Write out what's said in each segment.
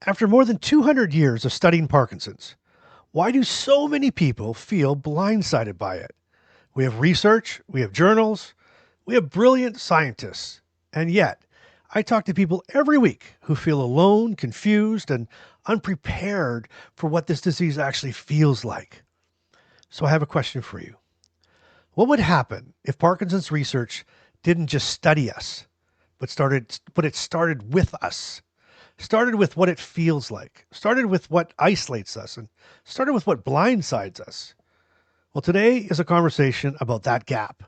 After more than 200 years of studying Parkinson's, why do so many people feel blindsided by it? We have research, we have journals, we have brilliant scientists. And yet, I talk to people every week who feel alone, confused, and unprepared for what this disease actually feels like. So I have a question for you. What would happen if Parkinson's research didn't just study us, but it started with us? Started with what it feels like, started with what isolates us, and started with what blindsides us. Well, today is a conversation about that gap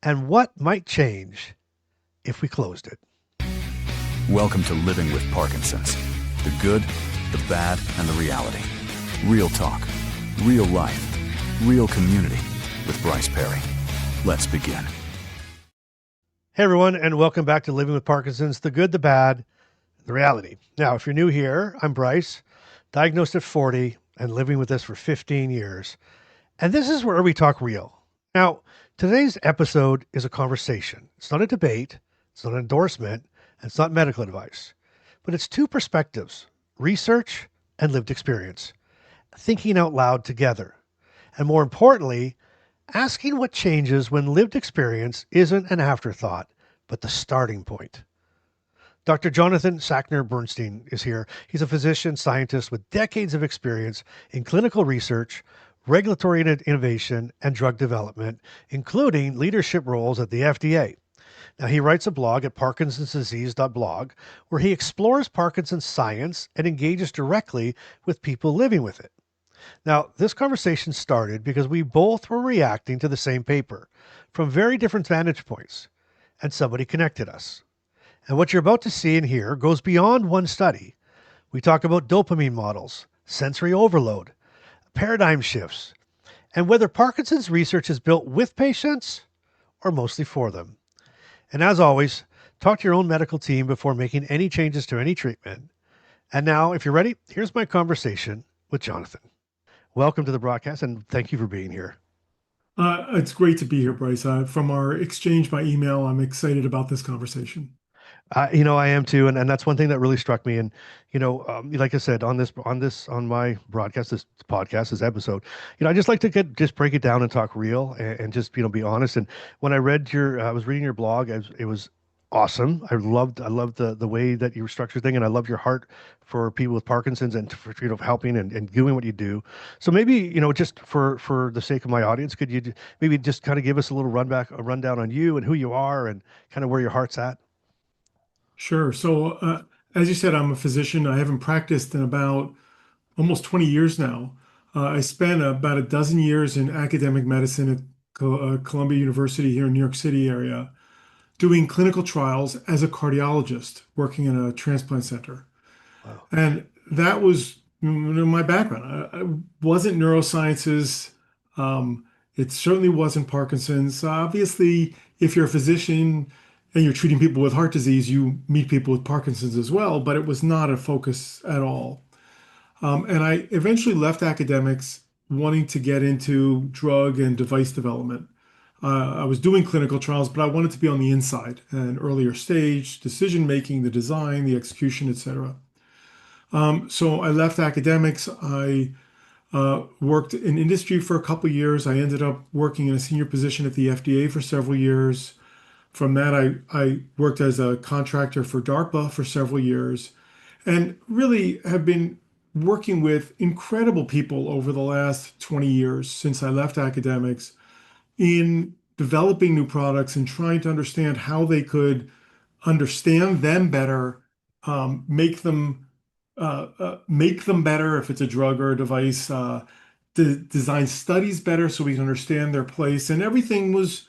and what might change if we closed it. Welcome to Living with Parkinson's. The good, the bad, and the reality. Real talk, real life, real community with Bryce Perry. Let's begin. Hey, everyone, and welcome back to Living with Parkinson's, the good, the bad, the reality. Now, if you're new here, I'm Bryce, diagnosed at 40 and living with this for 15 years. And this is where we talk real. Now, today's episode is a conversation. It's not a debate, it's not an endorsement, and it's not medical advice. But it's two perspectives, research and lived experience, thinking out loud together. And more importantly, asking what changes when lived experience isn't an afterthought, but the starting point. Dr. Jonathan Sackner-Bernstein is here. He's a physician scientist with decades of experience in clinical research, regulatory innovation, and drug development, including leadership roles at the FDA. Now, he writes a blog at parkinsonsdisease.blog where he explores Parkinson's science and engages directly with people living with it. Now, this conversation started because we both were reacting to the same paper from very different vantage points, and somebody connected us. And what you're about to see and hear goes beyond one study. We talk about dopamine models, sensory overload, paradigm shifts, and whether Parkinson's research is built with patients or mostly for them. And as always, talk to your own medical team before making any changes to any treatment. And now, if you're ready, here's my conversation with Jonathan. Welcome to the broadcast, and thank you for being here. It's great to be here, Bryce. From our exchange by email, I'm excited about this conversation. I am too, and that's one thing that really struck me. And like I said on my broadcast, this podcast, this episode, I just like to just break it down and talk real and just be honest. And when I was reading your blog, it was awesome. I loved the way that you structured thing, and I love your heart for people with Parkinson's and for helping and doing what you do. So maybe just for the sake of my audience, could you maybe just kind of give us a little rundown on you and who you are and kind of where your heart's at? Sure. So, as you said, I'm a physician. I haven't practiced in about almost 20 years now. I spent about a dozen years in academic medicine at Columbia University here in New York City area, doing clinical trials as a cardiologist, working in a transplant center. Wow. And that was my background. I wasn't neurosciences. It certainly wasn't Parkinson's. Obviously, if you're a physician and you're treating people with heart disease, you meet people with Parkinson's as well, but it was not a focus at all. And I eventually left academics wanting to get into drug and device development. I was doing clinical trials, but I wanted to be on the inside, an earlier stage, decision making, the design, the execution, etc. So I left academics. I worked in industry for a couple of years. I ended up working in a senior position at the FDA for several years. From that, I worked as a contractor for DARPA for several years and really have been working with incredible people over the last 20 years since I left academics in developing new products and trying to understand how they could understand them better, make them better if it's a drug or a device, design studies better so we can understand their place. And everything was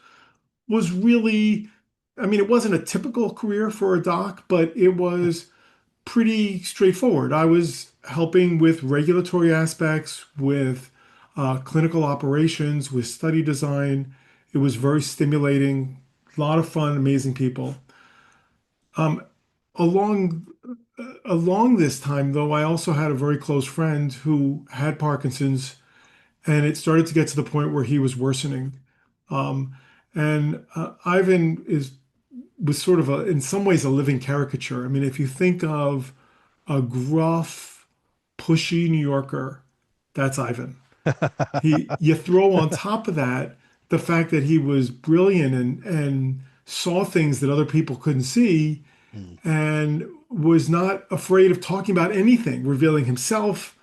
really, I mean, it wasn't a typical career for a doc, but it was pretty straightforward. I was helping with regulatory aspects, with clinical operations, with study design. It was very stimulating, a lot of fun, amazing people. Um, along along this time, though, I also had a very close friend who had Parkinson's, and it started to get to the point where he was worsening. Um, and Ivan was sort of in some ways, a living caricature. I mean, if you think of a gruff, pushy New Yorker, that's Ivan. You throw on top of that the fact that he was brilliant and saw things that other people couldn't see Mm. and was not afraid of talking about anything, revealing himself,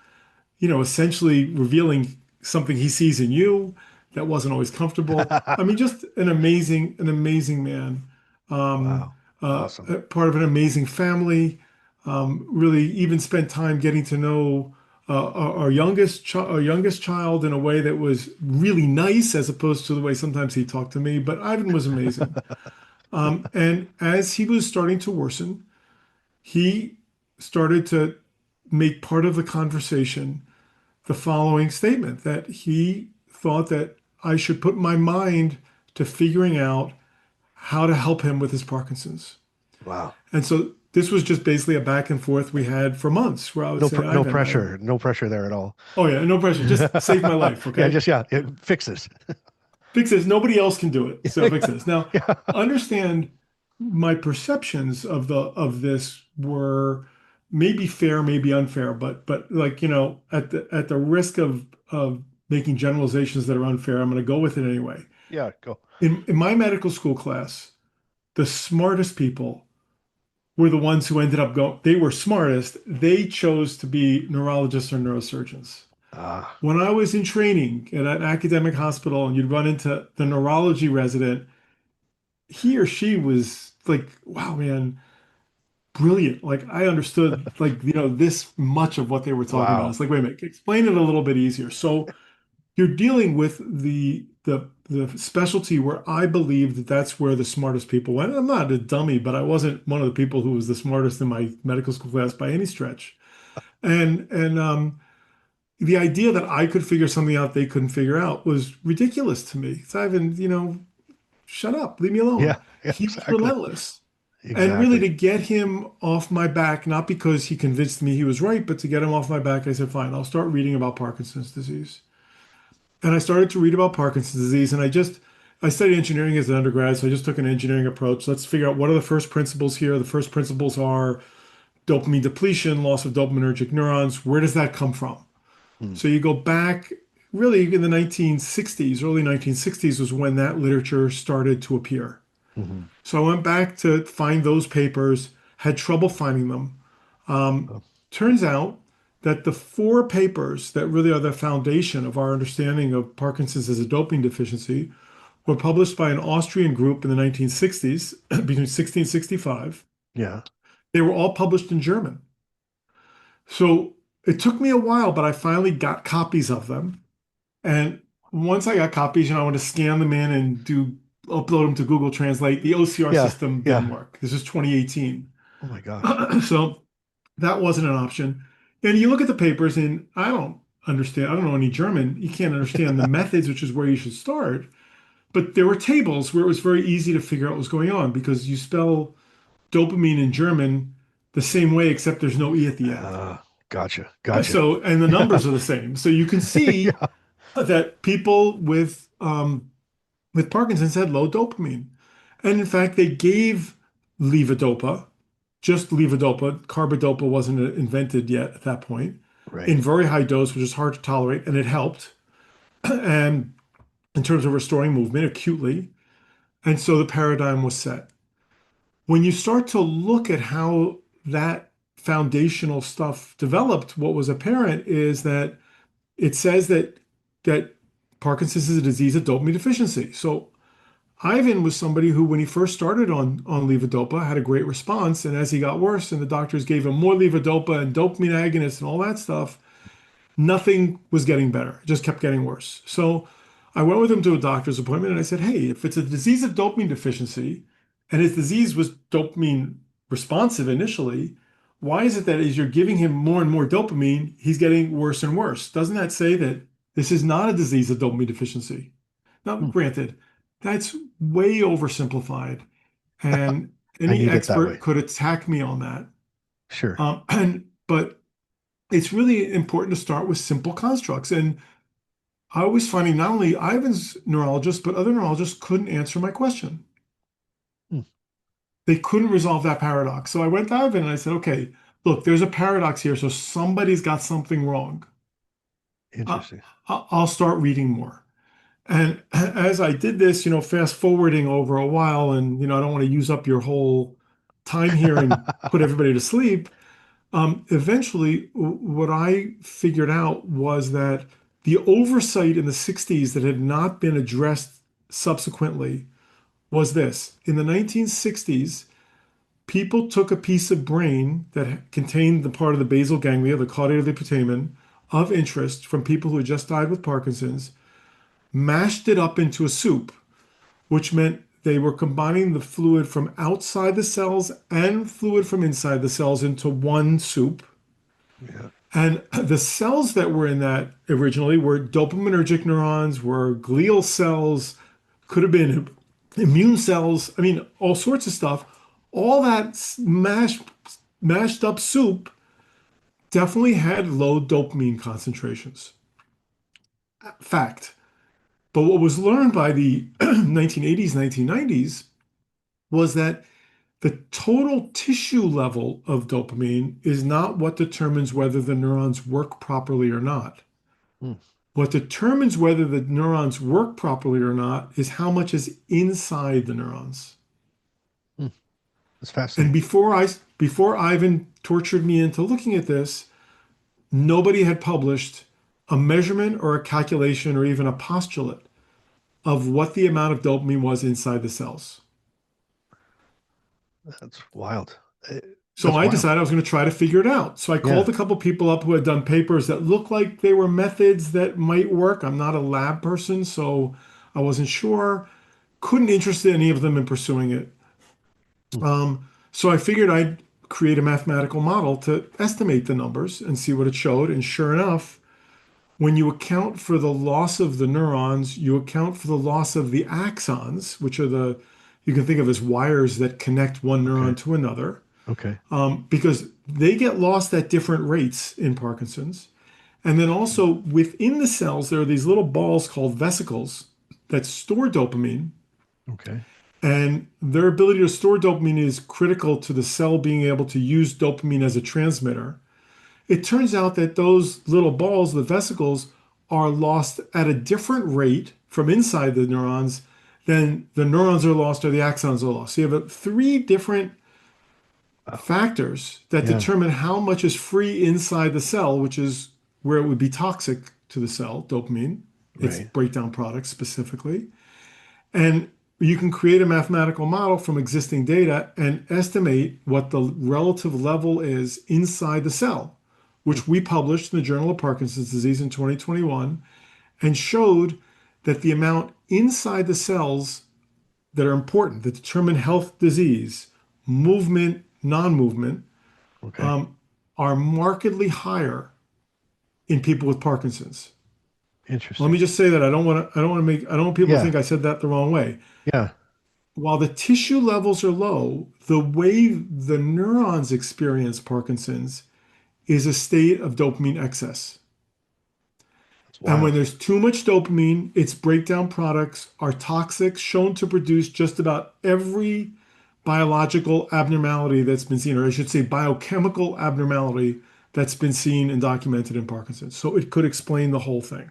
essentially revealing something he sees in you that wasn't always comfortable. I mean, just an amazing man. Um, Wow. Awesome. Part of an amazing family. Really, even spent time getting to know our youngest child in a way that was really nice, as opposed to the way sometimes he talked to me. But Ivan was amazing. And as he was starting to worsen, he started to make part of the conversation the following statement that he thought that I should put my mind to figuring out how to help him with his Parkinson's. Wow. And so this was just basically a back and forth we had for months where I would say, No Ivan, pressure. No pressure there at all. oh yeah, no pressure, just save my life, Yeah, okay? just fix this. Fix this. Nobody else can do it. So fix this. Now, Yeah. understand my perceptions of this were maybe fair, maybe unfair, but like, at the risk of making generalizations that are unfair, I'm going to go with it anyway. Yeah, go. In my medical school class, the smartest people were the ones who ended up going, they were smartest. They chose to be neurologists or neurosurgeons. Ah, When I was in training at an academic hospital and you'd run into the neurology resident, he or she was like, wow, man, brilliant. Like I understood like, this much of what they were talking about. wow. It's like, wait a minute, explain it a little bit easier. So you're dealing with the specialty where I believe that that's where the smartest people went. I'm not a dummy, but I wasn't one of the people who was the smartest in my medical school class by any stretch. And the idea that I could figure something out they couldn't figure out was ridiculous to me. It's Ivan, shut up, leave me alone. Yeah, yeah, He was exactly. relentless. And really Exactly. to get him off my back, not because he convinced me he was right, but to get him off my back, I said, fine, I'll start reading about Parkinson's disease. And I started to read about Parkinson's disease, and I studied engineering as an undergrad, so I just took an engineering approach. Let's figure out what are the first principles here. The first principles are dopamine depletion, loss of dopaminergic neurons. Where does that come from? Mm. So you go back really in the 1960s, early 1960s was when that literature started to appear. Hmm. So I went back to find those papers, had trouble finding them. Um, Oh, Turns out that the four papers that really are the foundation of our understanding of Parkinson's as a doping deficiency were published by an Austrian group in the 1960s, between 1665. yeah. They were all published in German. So it took me a while, but I finally got copies of them. And once I got copies, I want to scan them in and upload them to Google Translate. The OCR Yeah. system didn't Yeah. work. This is 2018. Oh my gosh. So that wasn't an option. And you look at the papers, and I don't understand. I don't know any German. You can't understand the methods, which is where you should start. But there were tables where it was very easy to figure out what was going on because you spell dopamine in German the same way, except there's no E at the end. Gotcha. Gotcha. So, and the Yeah. numbers are the same. So you can see Yeah. that people with Parkinson's had low dopamine. And in fact, they gave levodopa, just levodopa. Carbidopa wasn't invented yet at that point, Right. in very high dose, which is hard to tolerate, and it helped. And in terms of restoring movement acutely. And so the paradigm was set. When you start to look at how that foundational stuff developed, what was apparent is that it says that Parkinson's is a disease of dopamine deficiency. So Ivan was somebody who, when he first started on levodopa, had a great response, and as he got worse, and the doctors gave him more levodopa and dopamine agonists and all that stuff, nothing was getting better. It just kept getting worse. So I went with him to a doctor's appointment, and I said, "Hey, if it's a disease of dopamine deficiency, and his disease was dopamine responsive initially, why is it that as you're giving him more and more dopamine, he's getting worse and worse? Doesn't that say that this is not a disease of dopamine deficiency?" Now, Hmm. granted, that's way oversimplified, and I any need it that expert way. could attack me on that. Sure. But it's really important to start with simple constructs. And I was finding not only Ivan's neurologist, but other neurologists couldn't answer my question. Hmm. They couldn't resolve that paradox. So I went to Ivan and I said, okay, look, there's a paradox here. So somebody's got something wrong. I, Interesting. I'll start reading more. And as I did this, fast forwarding over a while, and I don't want to use up your whole time here and put everybody to sleep. Eventually, what I figured out was that the oversight in the 60s that had not been addressed subsequently was this. In the 1960s, people took a piece of brain that contained the part of the basal ganglia, the caudate of the putamen, of interest from people who had just died with Parkinson's, mashed it up into a soup, which meant they were combining the fluid from outside the cells and fluid from inside the cells into one soup. Yeah. And the cells that were in that originally were dopaminergic neurons, were glial cells, could have been immune cells. I mean, all sorts of stuff. All that mashed up soup definitely had low dopamine concentrations. Fact. But what was learned by the 1980s, 1990s was that the total tissue level of dopamine is not what determines whether the neurons work properly or not. Hmm. What determines whether the neurons work properly or not is how much is inside the neurons. Hmm. That's And fascinating. before Ivan tortured me into looking at this, nobody had published a measurement or a calculation or even a postulate of what the amount of dopamine was inside the cells. That's wild. Uh, So That's I wild. decided I was going to try to figure it out. So I Yeah. called a couple people up who had done papers that looked like they were methods that might work. I'm not a lab person, so I wasn't sure. Couldn't interest any of them in pursuing it. Hmm. So I figured I'd create a mathematical model to estimate the numbers and see what it showed. And sure enough, when you account for the loss of the neurons, you account for the loss of the axons, which are you can think of as wires that connect one Okay. neuron to another, Okay. because they get lost at different rates in Parkinson's. And then also within the cells, there are these little balls called vesicles that store dopamine. Okay. And their ability to store dopamine is critical to the cell being able to use dopamine as a transmitter. It turns out that those little balls, the vesicles, are lost at a different rate from inside the neurons than the neurons are lost or the axons are lost. So you have three different Wow. factors that Yeah. determine how much is free inside the cell, which is where it would be toxic to the cell, dopamine, its Right. breakdown product specifically. And you can create a mathematical model from existing data and estimate what the relative level is inside the cell, Hmm. which we published in the Journal of Parkinson's Disease in 2021 and showed that the amount inside the cells that are important, that determine health, disease, movement, non-movement, Okay. um, are markedly higher in people with Parkinson's. Let Interesting. me just say that I don't want people to Yeah. think I said that the wrong way. Yeah. While the tissue levels are low, the way the neurons experience Parkinson's is a state of dopamine excess. That's And when wild. there's too much dopamine, its breakdown products are toxic, shown to produce just about every biological abnormality that's been seen, or I should say biochemical abnormality that's been seen and documented in Parkinson's. So it could explain the whole thing.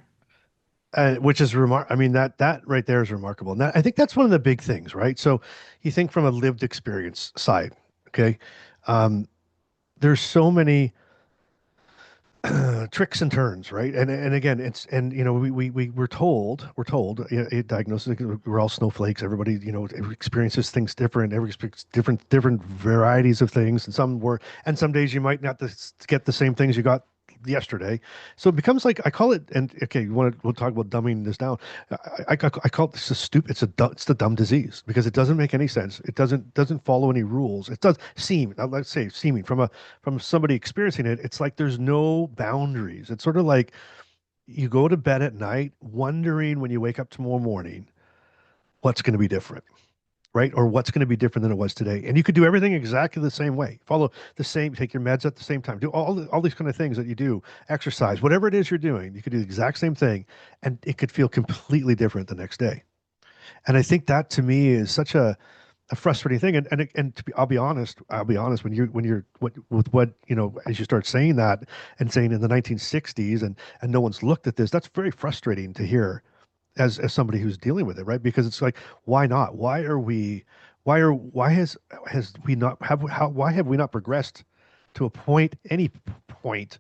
Which is I mean, that right there is remarkable. And I think that's one of the big things, right? So you think from a lived experience side, okay? Um, there's so many tricks and turns, right? And again, we're told, diagnosis, we're all snowflakes. Everybody, experiences things different. Every experience different varieties of things, and some days you might not get the same things you got yesterday. So it becomes like I call it. And okay, we'll talk about dumbing this down. I call it this a stupid. It's the dumb disease because it doesn't make any sense. It doesn't follow any rules. It does seem, let's say, seeming from somebody experiencing it, it's like there's no boundaries. It's sort of like you go to bed at night wondering when you wake up tomorrow morning what's going to be different, right? Or what's going to be different than it was today. And you could do everything exactly the same way. Follow the same, take your meds at the same time, do all these kind of things that you do, exercise, whatever it is you're doing, you could do the exact same thing and it could feel completely different the next day. And I think that to me is such a a frustrating thing. And I'll be honest, with what, as you start saying that and saying in the 1960s and no one's looked at this, that's very frustrating to hear as somebody who's dealing with it, right? Because it's like, why not? Why has we not have how why have we not progressed to a point, any point?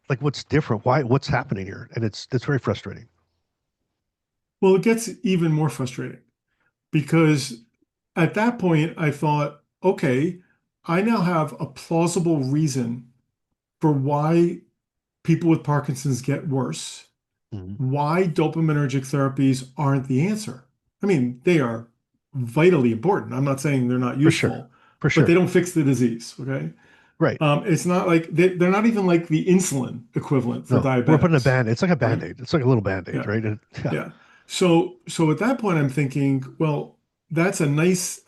Like, what's different? What's happening here? And it's very frustrating. Well, it gets even more frustrating because at that point I thought, okay, I now have a plausible reason for why people with Parkinson's get worse, Mhm. why dopaminergic therapies aren't the answer. I mean, they are vitally important. I'm not saying they're not For sure. useful, For but they sure. don't fix the disease. Okay. Right. It's not like they're not even like the insulin equivalent for No, we're putting a diabetics, band. It's like a right? band-aid. It's like a little band-aid, Yeah. right? And, yeah. Yeah. So at that point I'm thinking, well, that's a nice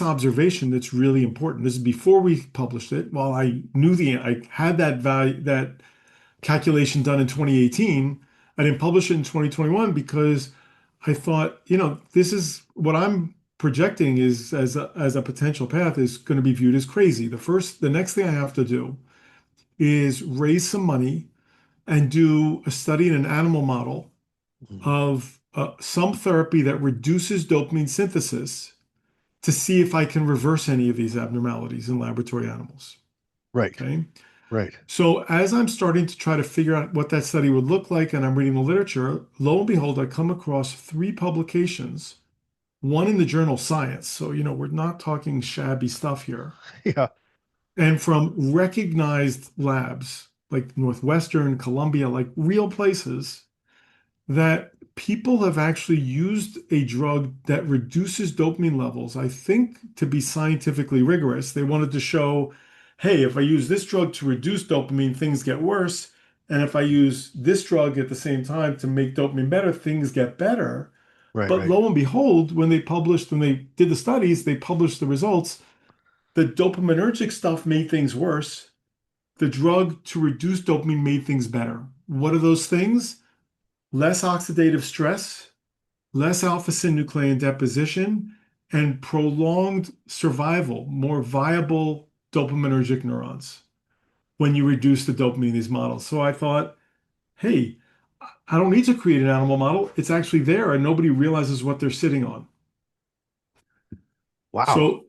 observation that's really important. This is before we published it. While I had that value, that calculation done in 2018, I didn't publish it in 2021 because I thought, this is what I'm projecting is as a potential path is going to be viewed as crazy. The next thing I have to do is raise some money and do a study in an animal model Mhm. of some therapy that reduces dopamine synthesis to see if I can reverse any of these abnormalities in laboratory animals. Right. Okay. Right. So as I'm starting to try to figure out what that study would look like and I'm reading the literature, lo and behold, I come across three publications, one in the journal Science. So, we're not talking shabby stuff here. Yeah. And from recognized labs like Northwestern, Columbia, like real places that people have actually used a drug that reduces dopamine levels, I think to be scientifically rigorous. They wanted to show, hey, if I use this drug to reduce dopamine, things get worse. And if I use this drug at the same time to make dopamine better, things get better. Right. But Right. lo and behold, when they did the studies, they published the results. The dopaminergic stuff made things worse. The drug to reduce dopamine made things better. What are those things? Less oxidative stress, less alpha-synuclein deposition, and prolonged survival, more viable dopaminergic neurons when you reduce the dopamine in these models. So I thought, hey, I don't need to create an animal model. It's actually there and nobody realizes what they're sitting on. Wow. So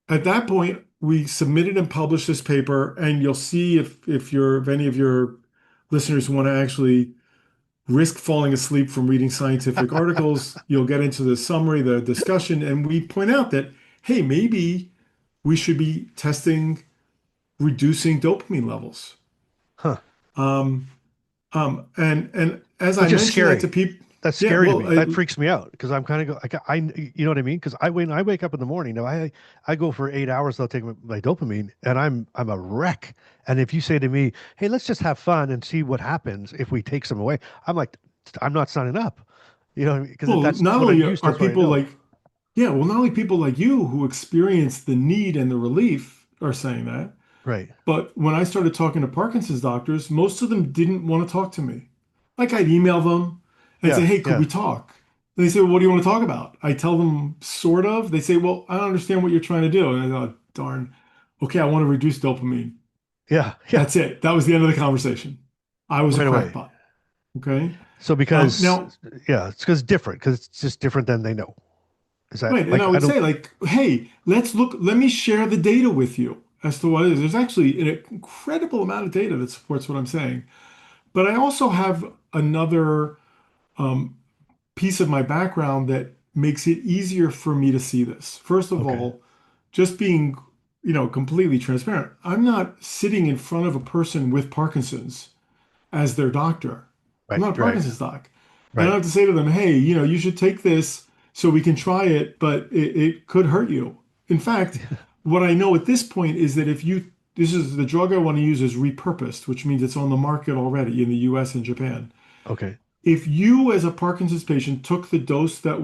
at that point, we submitted and published this paper, and you'll see if any of your listeners want to actually risk falling asleep from reading scientific articles. You'll get into the summary, the discussion, and we point out that, hey, maybe we should be testing reducing dopamine levels. Huh. Um, and as I Which is mentioned that to scary. people, That's yeah, scary to well, me. That freaks me out because I'm kind of like you know what I mean? Because when I wake up in the morning, I go for 8 hours. I'll take my dopamine, and I'm a wreck. And if you say to me, "Hey, let's just have fun and see what happens if we take some away," I'm like, I'm not signing up. You know, because well, that's not what I'm only used to. are That's what I people know. like, yeah, well, not only people like you who experience the need and the relief are saying that, Right. but when I started talking to Parkinson's doctors, most of them didn't want to talk to me. Like I'd email them and say, Yeah. hey, could Yeah. we talk? And they say, well, what do you want to talk about? I tell them sort of. They say, well, I don't understand what you're trying to do. And I go, darn, okay, I want to reduce dopamine. Yeah. Yeah. That's it. That was the end of the conversation. I was a Right away. crackpot. Okay. So because Now, yeah, it's because different because it's just different than they know. Is that right. And I like I would don't say, like, hey, let me share the data with you as to what it is. There's actually an incredible amount of data that supports what I'm saying. But I also have another um, piece of my background that makes it easier for me to see this. First of okay. all, just being, completely transparent, I'm not sitting in front of a person with Parkinson's as their doctor. I'm Right. not a Right. Parkinson's doc. And I don't Right. have to say to them, hey, you should take this so we can try it, but it could hurt you. In fact, what I know at this point is that this is the drug I want to use is repurposed, which means it's on the market already in the US and Japan. Okay. If you, as a Parkinson's patient, took the dose that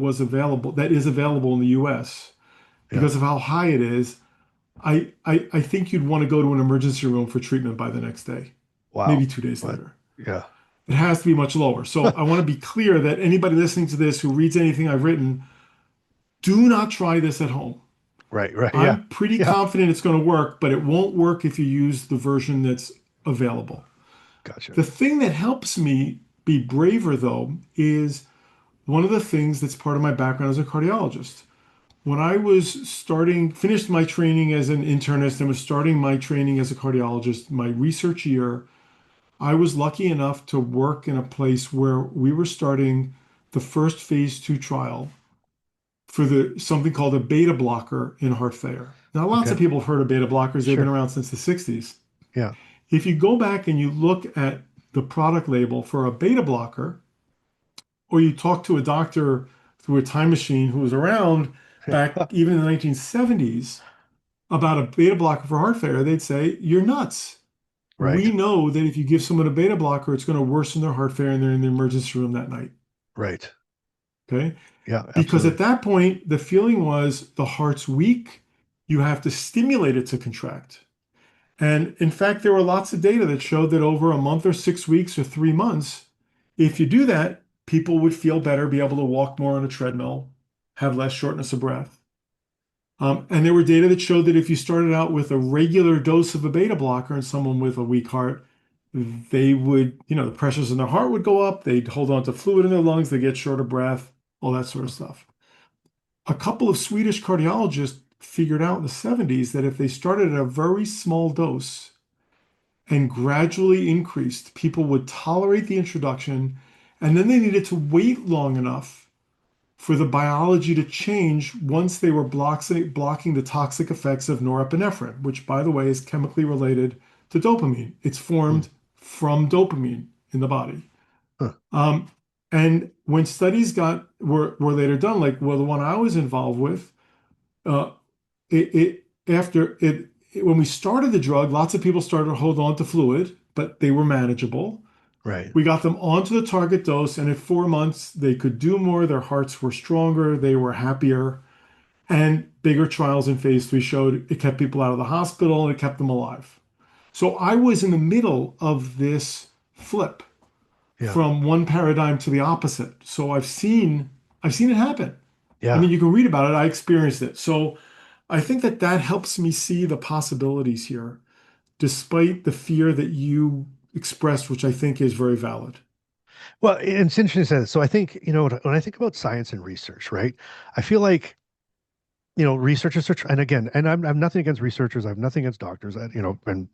is available in the US, Yeah. because of how high it is, I think you'd want to go to an emergency room for treatment by the next day, maybe Wow. 2 days What? later. Yeah. It has to be much lower. So I want to be clear that anybody listening to this who reads anything I've written, do not try this at home. Right, right. Yeah. I'm pretty Yeah. confident it's going to work, but it won't work if you use the version that's available. Gotcha. The thing that helps me be braver, though, is one of the things that's part of my background as a cardiologist. When I was finished my training as an internist and was starting my training as a cardiologist, my research year, I was lucky enough to work in a place where we were starting the first phase 2 trial for the something called a beta blocker in heart failure. Now, lots of Okay. people have heard of beta blockers. They've been Sure. around since the 60s. Yeah. If you go back and you look at the product label for a beta blocker, or you talk to a doctor through a time machine who was around back even in the 1970s about a beta blocker for heart failure, they'd say, "You're nuts. We Right. know that if you give someone a beta blocker, it's going to worsen their heart failure and they're in the emergency room that night." Right. Okay. Yeah, Because at absolutely. that point, the feeling was the heart's weak. You have to stimulate it to contract. And in fact, there were lots of data that showed that over a month or 6 weeks or 3 months, if you do that, people would feel better, be able to walk more on a treadmill, have less shortness of breath. And there were data that showed that if you started out with a regular dose of a beta blocker in someone with a weak heart, they would, the pressures in their heart would go up, they'd hold on to fluid in their lungs, they get short of breath, all that sort of stuff. A couple of Swedish cardiologists figured out in the 70s that if they started at a very small dose and gradually increased, people would tolerate the introduction, and then they needed to wait long enough for the biology to change once they were blocking the toxic effects of norepinephrine, which, by the way, is chemically related to dopamine. It's Hmm. formed from dopamine in the body. Huh. Um, and when studies were later done, like well, the one I was involved with, uh, after when we started the drug, lots of people started to hold on to fluid, but they were manageable. Right. We got them onto the target dose, and at 4 months, they could do more. Their hearts were stronger, they were happier, and bigger trials in phase 3 showed it kept people out of the hospital and it kept them alive. So I was in the middle of this flip Yeah. from one paradigm to the opposite. So I've seen it happen. I Yeah. mean, you can read about it. I experienced it. So I think that that helps me see the possibilities here, despite the fear that you expressed, which I think is very valid. Well, it's interesting to say that. So I think, when I think about science and research, right? I feel like, researchers are, and again, and I'm nothing against researchers. I have nothing against doctors, and,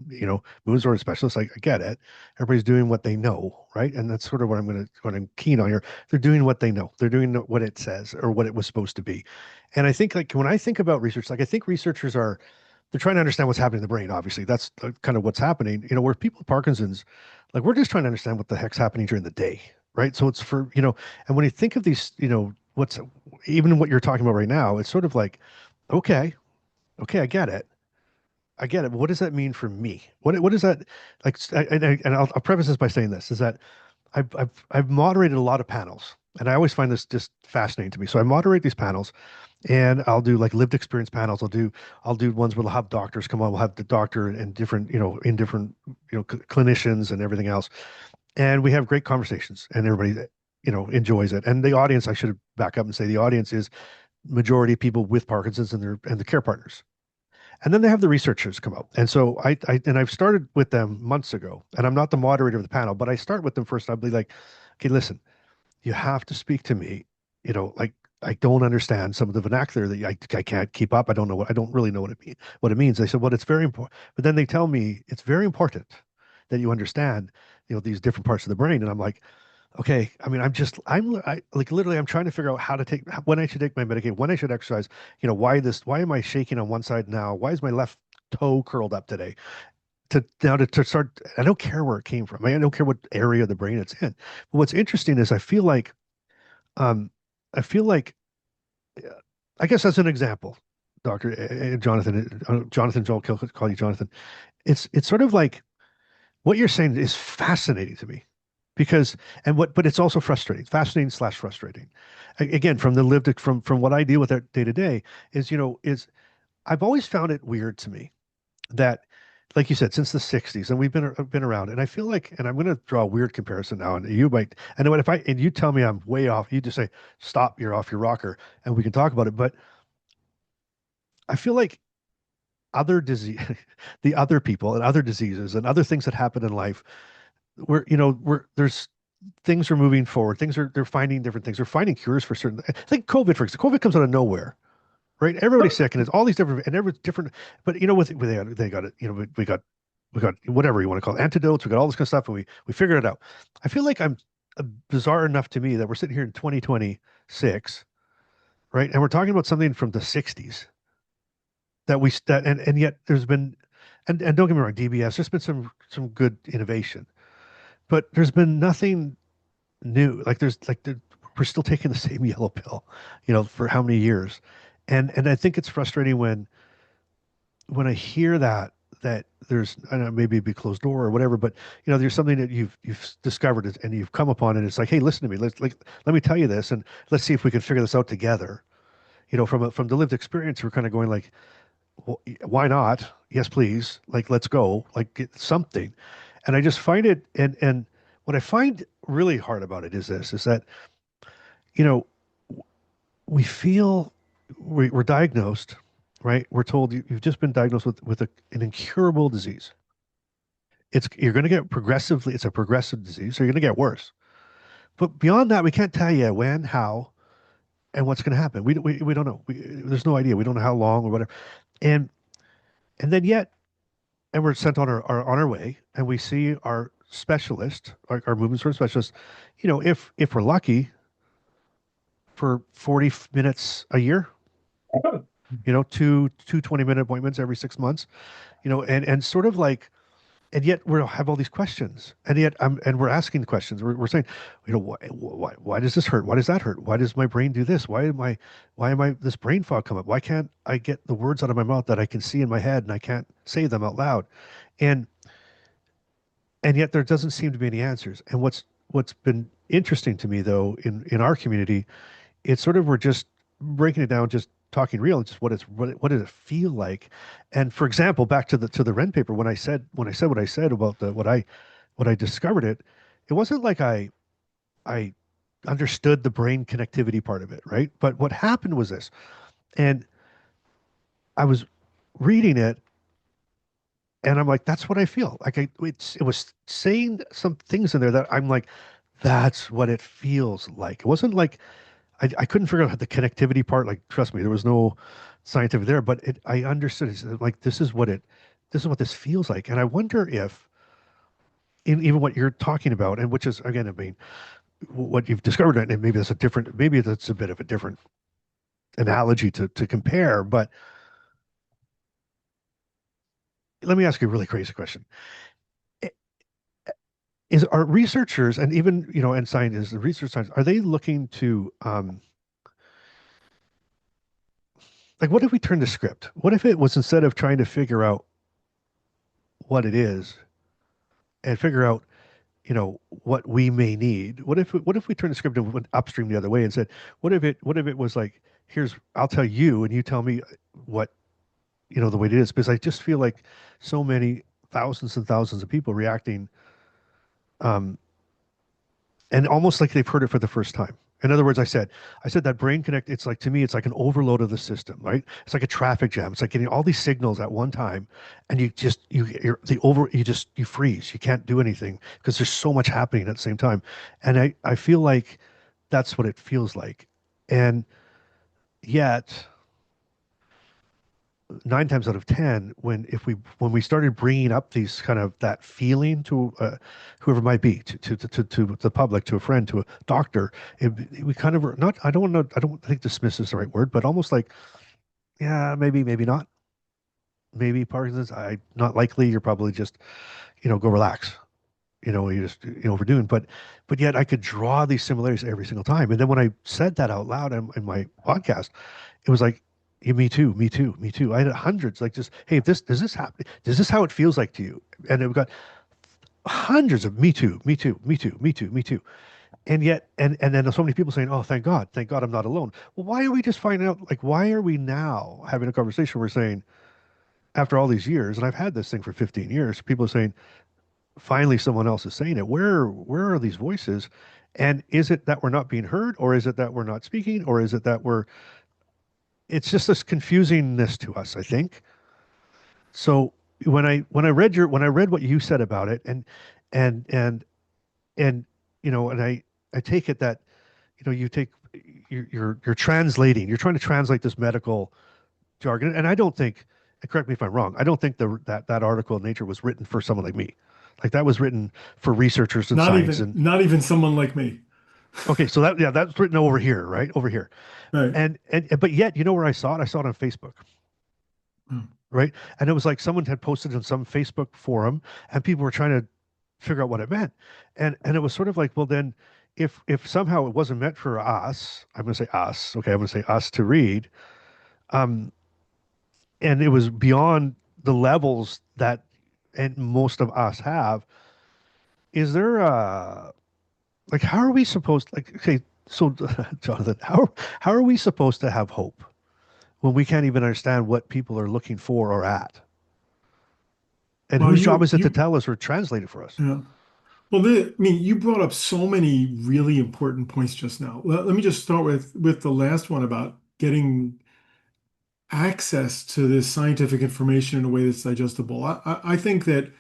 moons or specialists. I get it. Everybody's doing what they know, right? And that's sort of what I'm keen on here. They're doing what they know. They're doing what it says or what it was supposed to be. And I think like when I think about research, like I think researchers they're trying to understand what's happening in the brain. Obviously, that's kind of what's happening. Where people with Parkinson's, like we're just trying to understand what the heck's happening during the day, right? So it's and when you think of these, what's even what you're talking about right now, it's sort of like, okay, okay, I get it. I get it. But what does that mean for me? What is that like? And I'll preface this by saying this is that I've moderated a lot of panels, and I always find this just fascinating to me. So I moderate these panels, and I'll do like lived experience panels. I'll do ones where we'll have doctors come on. We'll have the doctor and different in different clinicians and everything else, and we have great conversations, and everybody enjoys it. And the audience, I should back up and say the audience is majority of people with Parkinson's and the care partners. And then they have the researchers come out. And so I've started with them months ago, and I'm not the moderator of the panel, but I start with them first. I'll be like, okay, listen, you have to speak to me. Like I don't understand some of the vernacular that I can't keep up. I don't really know what it means. They said, well, it's very important. But then they tell me it's very important that you understand, these different parts of the brain. And I'm like, okay, I mean, like literally, I'm trying to figure out how to when I should take my medication, when I should exercise, why am I shaking on one side now? Why is my left toe curled up today? To start, I don't care where it came from. I don't care what area of the brain it's in. But what's interesting is um, I feel like, I guess as an example, Dr. Jonathan, Joel, call you Jonathan. It's sort of like what you're saying is fascinating to me because but it's also frustrating, fascinating slash frustrating. Again, from the lived from what I deal with day to day is I've always found it weird to me that like you said, since the 60s, and we've been around. And I feel like, and I'm going to draw a weird comparison now, and you might, and what if I, and you tell me I'm way off, you just say, stop, you're off your rocker, and we can talk about it. But I feel like other disease, the other people and other diseases and other things that happen in life, there's things are moving forward. They're finding different things. They're finding cures for certain. I think COVID, for example, COVID comes out of nowhere, right? Everybody's sick, and it's all these different, and everyone's different. But they got it. We got whatever you want to call it, antidotes. We got all this kind of stuff, and we figured it out. I feel like I'm bizarre enough to me that we're sitting here in 2026, right? And we're talking about something from the 60s and yet there's been, and don't get me wrong, DBS, there's been some good innovation, but there's been nothing new. Like we're still taking the same yellow pill, for how many years, and I think it's frustrating when I hear that there's, I don't know, maybe it'd be closed door or whatever, but there's something that you've discovered and you've come upon, and it's like, hey, listen to me, let me tell you this, and let's see if we can figure this out together. From the lived experience, we're kind of going like, well, why not? Yes, please. Like, let's go. Like, get something. And I just find it, and what I find really hard about it is this: is that you know we feel we're diagnosed, right? We're told you've just been diagnosed with an incurable disease. You're going to get progressively. It's a progressive disease, so you're going to get worse. But beyond that, we can't tell you when, how, and what's going to happen. We don't know. There's no idea. We don't know how long or whatever. And and then yet and we're sent on our way, and we see our specialist, our movement sort of specialist, if we're lucky, for 40 minutes a year, two 20-minute appointments every 6 months, and sort of like, and yet we'll have all these questions, and yet and we're asking the questions. We're saying, why does this hurt? Why does that hurt? Why does my brain do this? Why am I this brain fog come up? Why can't I get the words out of my mouth that I can see in my head and I can't say them out loud? And and yet there doesn't seem to be any answers. And what's been interesting to me, though, in our community, it's sort of, we're just breaking it down, just talking real, and just what does it feel like. And for example, back to the Ren paper, when I said what I said about what I discovered, it wasn't like I understood the brain connectivity part of it, right? But what happened was this, and I was reading it, and I'm like, that's what I feel like. It was saying some things in there that I'm like, that's what it feels like. It wasn't like I couldn't figure out the connectivity part. Like, trust me, there was no scientific there, but I understood. It's like, this is what this feels like. And I wonder if, in even what you're talking about, and which is, again, I mean, what you've discovered, and maybe that's a bit of a different analogy to compare. But let me ask you a really crazy question. Is Are researchers, and even, and scientists, the research scientists, are they looking to, like, what if we turn the script? What if it was, instead of trying to figure out what it is and figure out, what we may need? What if we turn the script and went upstream the other way and said, what if it was like, here's, I'll tell you, and you tell me what, the way it is? Because I just feel like so many thousands and thousands of people reacting, um, and almost like they've heard it for the first time. In other words, I said that brain connect. It's like, to me, it's like an overload of the system, right? It's like a traffic jam. It's like getting all these signals at one time, and you freeze. You can't do anything because there's so much happening at the same time. And I feel like that's what it feels like. And yet, 9 times out of 10, when we started bringing up these kind of that feeling to, whoever it might be, to the public, to a friend, to a doctor, we kind of were not, I don't think dismiss is the right word, but almost like, yeah, maybe not, maybe Parkinson's, not likely, you're probably just, go relax, you just, overdoing. But yet I could draw these similarities every single time. And then when I said that out loud in my podcast, it was like, yeah, me too, me too, me too. I had hundreds, like, just, hey, does this happen? Is this how it feels like to you? And we've got hundreds of me too, me too, me too, me too, me too. And yet, and then there's so many people saying, oh, thank God I'm not alone. Well, why are we just finding out, like, why are we now having a conversation? We're saying, after all these years, and I've had this thing for 15 years, people are saying, finally someone else is saying it. Where are these voices? And is it that we're not being heard, or is it that we're not speaking, or is it that we're it's just this confusingness to us, I think. So when I read what you said about it, and and and and I take it that you take you're translating, you're trying to translate this medical jargon, and I don't think, and correct me if I'm wrong, I don't think that article in Nature was written for someone like me. Like that was written for researchers in Not science. even And not even someone like me. okay, so that, yeah, that's written over here, right over here. Right. And but yet, you know where I saw it? I saw it on Facebook, Mm. right? And it was like someone had posted in some Facebook forum, and people were trying to figure out what it meant. And it was sort of like, well, then if somehow it wasn't meant for us, I'm going to say us, okay, I'm going to say us to read, um, and it was beyond the levels that and most of us have. Is there like how are we supposed like okay, so Jonathan, how are we supposed to have hope when we can't even understand what people are looking for or at? And Well, whose job you is it to you tell us or translate it for us? yeah. Well, I mean, you brought up so many really important points just now. Let me just start with the last one about getting access to this scientific information in a way that's digestible. I think that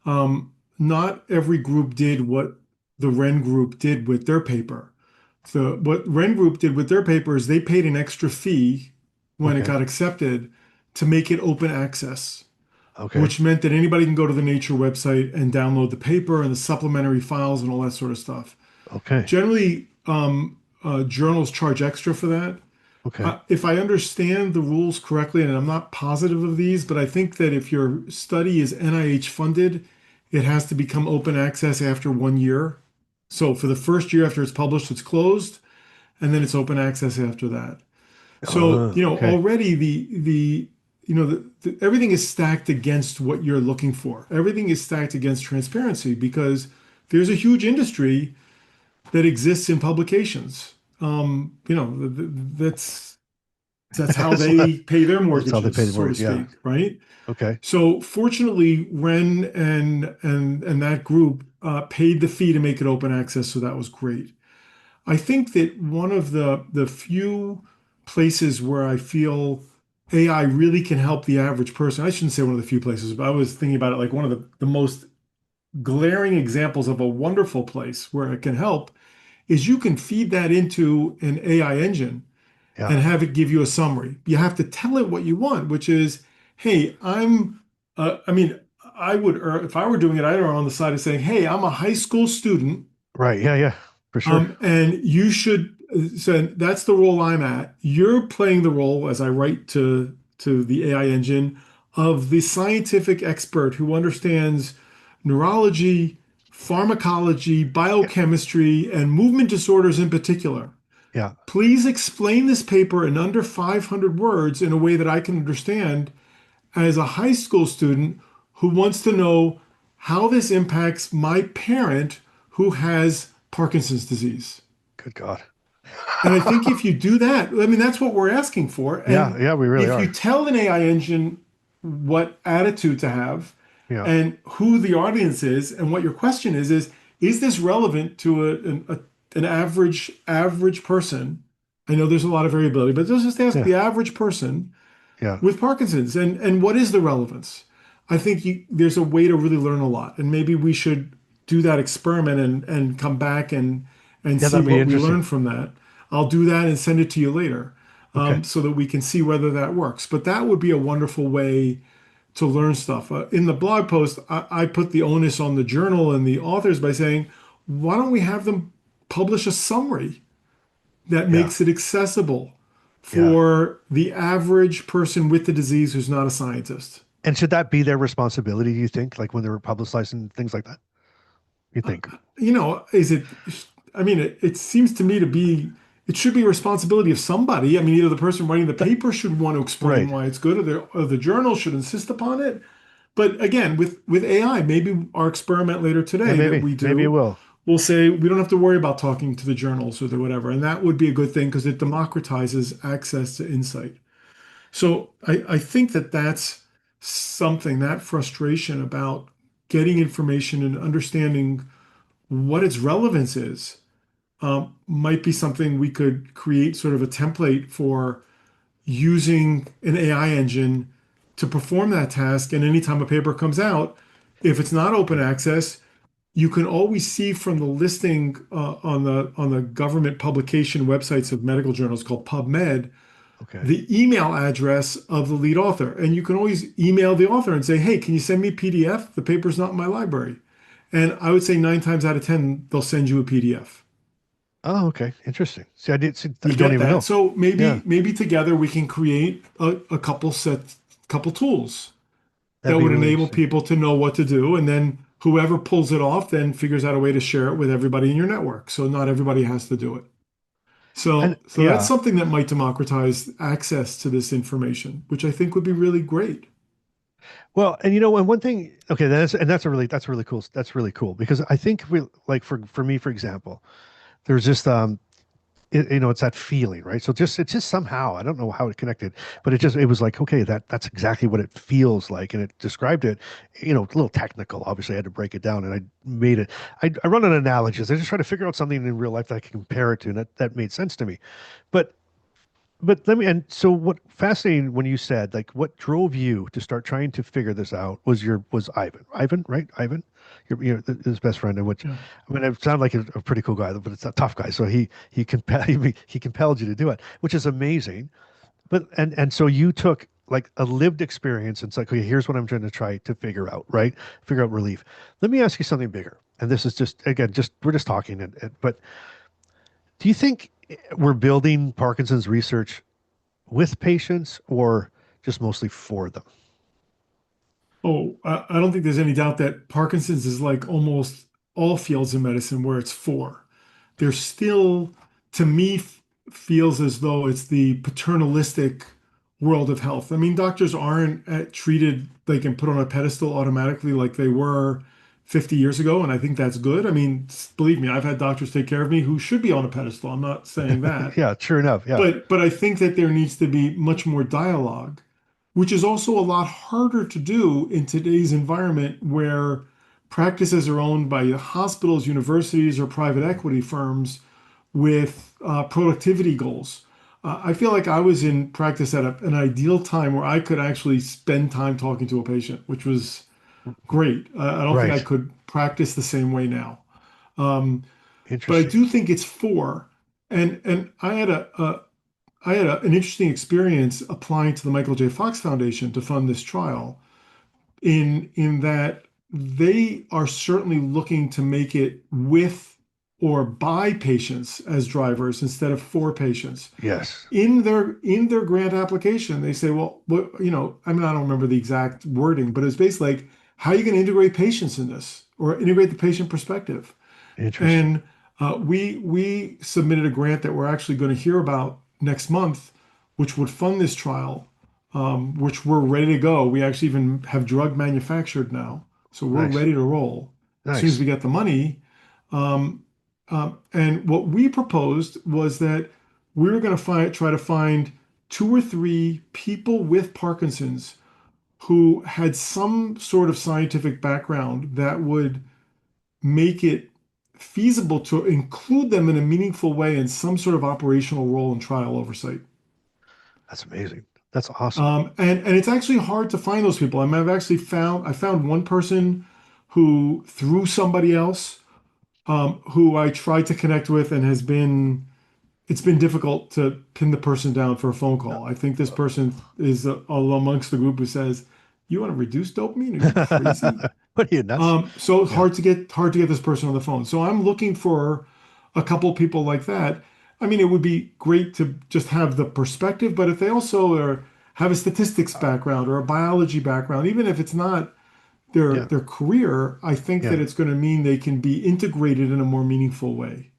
not every group did what the Ren group did with their paper. So what Ren group did with their paper is they paid an extra fee when it Okay. got accepted to make it open access, Okay. which meant that anybody can go to the Nature website and download the paper and the supplementary files and all that sort of stuff. Okay. Generally, journals charge extra for that. Okay. If I understand the rules correctly, and I'm not positive of these, but I think that if your study is NIH funded, it has to become open access after 1 year. So for the first year after it's published, it's closed, and then it's open access after that. So, Okay. already everything is stacked against what you're looking for. Everything is stacked against transparency because there's a huge industry that exists in publications. That's how So they pay their that's how they mortgages, pay the so to mortgage. Yeah. speak, right? Okay. So fortunately, Ren and that group paid the fee to make it open access, so that was great. I think that one of the few places where I feel AI really can help the average person, I shouldn't say one of the few places, but I was thinking about it like one of the most glaring examples of a wonderful place where it can help is you can feed that into an AI engine Yeah. and have it give you a summary. You have to tell it what you want, which is, hey, I mean, I would, if I were doing it, I'd err on the side of saying, hey, I'm a high school student, Right. Yeah. Yeah. For sure. and you should, so that's the role I'm at. You're playing the role, as I write to the AI engine, of the scientific expert who understands neurology, pharmacology, Yeah. biochemistry, and movement disorders in particular. Yeah. Please explain this paper in under 500 words in a way that I can understand as a high school student who wants to know how this impacts my parent who has Parkinson's disease. Good God. And I think if you do that, I mean, that's what we're asking for. Yeah. And Yeah. We really if you are. tell an AI engine what attitude to have Yeah. and who the audience is and what your question is this relevant to an average person? I know there's a lot of variability, but let's just ask Yeah. the average person Yeah. with Parkinson's and what is the relevance? I think there's a way to really learn a lot, and maybe we should do that experiment and come back and Yeah. see That'd be what we interesting. learn from that. I'll do that and send it to you later, Okay. so that we can see whether that works. But that would be a wonderful way to learn stuff. In the blog post, I put the onus on the journal and the authors by saying, why don't we have them publish a summary that Yeah. makes it accessible Yeah. for the average person with the disease who's not a scientist? And should that be their responsibility, do you think? Like when they were publicizing things like that? You Uh, think? is it, I mean, it seems to me to be, it should be a responsibility of somebody. I mean, either the person writing the That, paper should want to explain right. why it's good, or the journal should insist upon it. But again, with AI, maybe our experiment later Yeah, today that maybe. we Maybe it do, will. we'll say we don't have to worry about talking to the journals or the whatever. And that would be a good thing because it democratizes access to insight. So I think that something, that frustration about getting information and understanding what its relevance is, might be something we could create sort of a template for using an AI engine to perform that task. And anytime a paper comes out, if it's not open access, you can always see from the listing on the government publication websites of medical journals called PubMed Okay. the email address of the lead author. And you can always email the author and say, hey, can you send me a PDF? The paper's not in my library. And I would say 9 times out of 10, they'll send you a PDF. Oh, okay. Interesting. See, I You don't get even that. know. So Yeah, maybe together we can create a couple tools that'd that be would really enable interesting. people to know what to do. And then whoever pulls it off then figures out a way to share it with everybody in your network. So not everybody has to do it. And So that's yeah, something that might democratize access to this information, which I think would be really great. well, and and one thing, okay, that's really cool. That's really cool because I think we like for me, for example, there's just it's that feeling, right? So it's just somehow I don't know how it connected, but it was like okay, that's exactly what it feels like, and it described it, a little technical. Obviously, I had to break it down, and I made it. I run an analogies. I just try to figure out something in real life that I can compare it to, and that made sense to me. But and so what fascinating when you said like what drove you to start trying to figure this out was Ivan, right? Ivan, his best friend, and which Yeah. I mean it sounded like a pretty cool guy, but it's a tough guy. So he compelled you to do it, which is amazing. But and so you took like a lived experience and it's like, okay, here's what I'm trying to try to figure out, right? Figure out relief. Let me ask you something bigger. And this is just again, just we're just talking, but do you think we're building Parkinson's research with patients or just mostly for them? Oh, I don't think there's any doubt that Parkinson's is like almost all fields in medicine where it's for. There's still, to me, feels as though it's the paternalistic world of health. I mean, doctors aren't treated like and put on a pedestal automatically like they were 50 years ago, and I think that's good. I mean, believe me, I've had doctors take care of me who should be on a pedestal. I'm not saying that. Yeah, sure enough. Yeah. But I think that there needs to be much more dialogue, which is also a lot harder to do in today's environment where practices are owned by hospitals, universities, or private equity firms with productivity goals. I feel like I was in practice at an ideal time where I could actually spend time talking to a patient, which was great. I don't think I Right. could practice the same way now. Um, but I Interesting. do think it's for, and I had an interesting experience applying to the Michael J. Fox Foundation to fund this trial in that they are certainly looking to make it with or by patients as drivers instead of for patients. Yes. In their grant application, they say, well, I mean, I don't remember the exact wording, but it's basically like, how are you going to integrate patients in this or integrate the patient perspective? Interesting. And we submitted a grant that we're actually going to hear about next month, which would fund this trial, which we're ready to go. We actually even have drug manufactured now, so we're Nice. ready to roll as soon as Nice. we get the money. Um, and what we proposed was that we were going to try to find 2 or 3 people with Parkinson's who had some sort of scientific background that would make it feasible to include them in a meaningful way in some sort of operational role in trial oversight. That's amazing. That's awesome. And it's actually hard to find those people. I mean, I found one person who through somebody else who I tried to connect with and it's been difficult to pin the person down for a phone Uh, call. I think this person is amongst the group who says, "You want to reduce dopamine? Are you crazy?" What are you nuts? So Yeah. hard to get this person on the phone. So I'm looking for a couple people like that. I mean, it would be great to just have the perspective, but if they also have a statistics background or a biology background, even if it's not Yeah. their career, I think that Yeah. it's going to mean they can be integrated in a more meaningful way.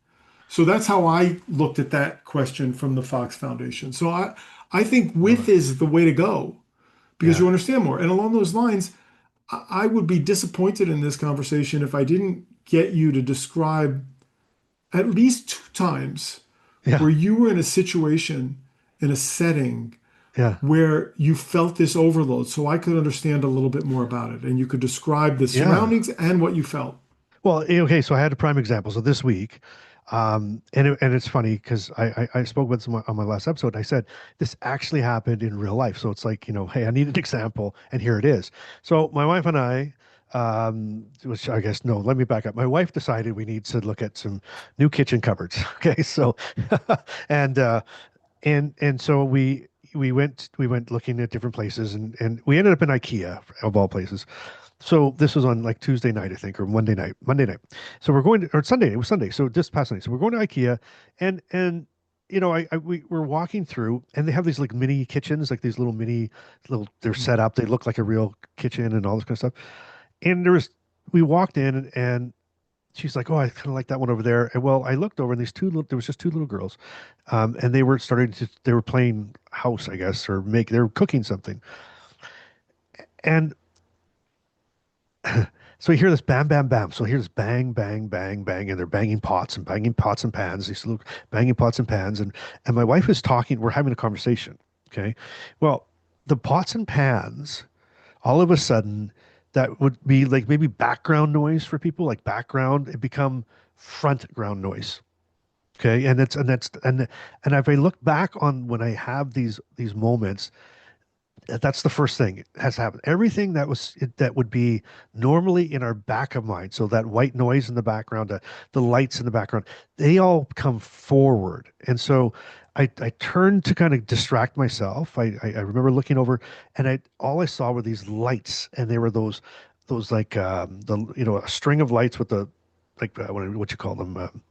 So that's how I looked at that question from the Fox Foundation. So I think Love with it. is the way to go because Yeah. you understand more. And along those lines, I would be disappointed in this conversation if I didn't get you to describe at least 2 times Yeah. where you were in a situation, in a setting Yeah. where you felt this overload so I could understand a little bit more about it and you could describe the Yeah. surroundings and what you felt. Well, okay, so I had a prime example. So this week, and it's funny because I spoke with someone on my last episode, and I said this actually happened in real life. So it's like, hey, I need an example, and here it is. So my wife and I, which I guess no, let me back up. My wife decided we need to look at some new kitchen cupboards. Okay, so and so we went looking at different places, and we ended up in IKEA of all places. So this was on like Tuesday night, I think, or Monday night. Monday night. So we're going to, or Sunday. It was Sunday. So just past Sunday. So we're going to IKEA, and we're walking through, and they have these like mini kitchens, like these little mini little. They're set up. They look like a real kitchen and all this kind of stuff. And we walked in, and she's like, "Oh, I kind of like that one over there." And well, I looked over, and there was just two little girls, and they were playing house, I guess, or they were cooking something, and so you hear this bam, bam, bam. So here's bang, bang, bang, bang, and they're banging pots and pans. These little banging pots and pans, and my wife is talking. We're having a conversation. Okay, well, the pots and pans, all of a sudden, that would be like maybe background noise for people, like background. It become front ground noise. Okay, and if I look back on when I have these moments, that's the first thing has happened. Everything that would be normally in our back of mind, so that white noise in the background, the lights in the background, they all come forward. And so I turned to kind of distract myself. I remember looking over, and all I saw were these lights, and they were those like a string of lights with the like what you call them.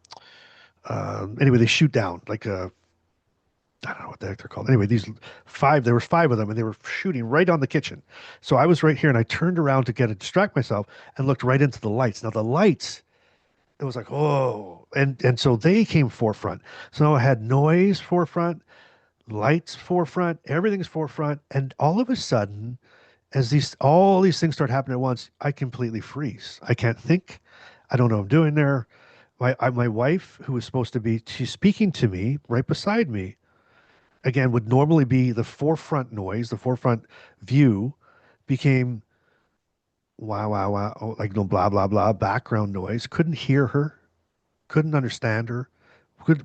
Anyway, they shoot down like a I don't know what the heck they're called. Anyway, there was five of them, and they were shooting right on the kitchen. So I was right here, and I turned around to get to distract myself and looked right into the lights. Now the lights, it was like, oh, and so they came forefront. So I had noise forefront, lights forefront, everything's forefront, and all of a sudden, as all these things start happening at once, I completely freeze. I can't think. I don't know what I'm doing there. My wife, who was supposed to be, she's speaking to me right beside me again would normally be the forefront noise, the forefront view became wow, wow, wow, oh, like no blah, blah, blah, background noise. Couldn't hear her, couldn't understand her,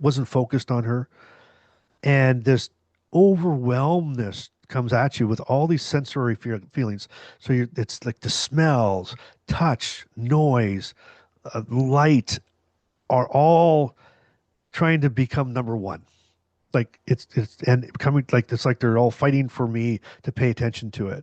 wasn't focused on her. And this overwhelmness comes at you with all these sensory feelings. So it's like the smells, touch, noise, light are all trying to become number one. Like it's and coming like it's like they're all fighting for me to pay attention to it,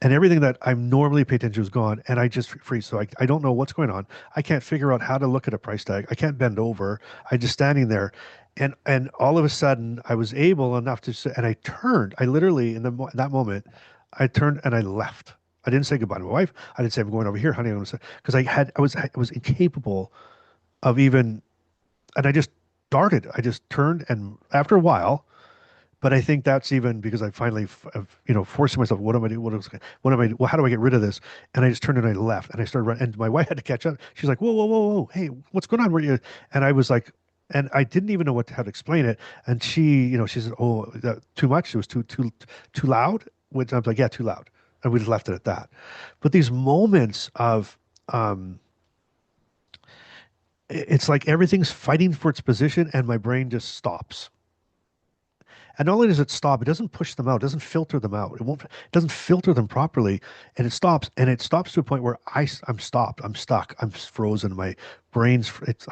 and everything that I normally pay attention to is gone, and I just freeze. So I don't know what's going on. I can't figure out how to look at a price tag. I can't bend over. I just standing there, and all of a sudden I was able enough to and I turned. I literally in that moment I turned and I left. I didn't say goodbye to my wife. I didn't say I'm going over here, honey. I'm going to because I was incapable of even, and I just darted. I just turned, and after a while, but I think that's even because I finally, forcing myself. What am I doing? What am I? Well, how do I get rid of this? And I just turned and I left, and I started running. And my wife had to catch up. She's like, "Whoa, whoa, whoa, whoa! Hey, what's going on? Where you?" And I was like, and I didn't even know how to explain it. And she said, "Oh, too much. It was too loud." Which I was like, "Yeah, too loud." And we just left it at that. But these moments of it's like everything's fighting for its position, and my brain just stops. And not only does it stop, it doesn't push them out, it doesn't filter them out. It doesn't filter them properly, and it stops to a point where I'm stopped, I'm stuck, I'm frozen. My brain's it's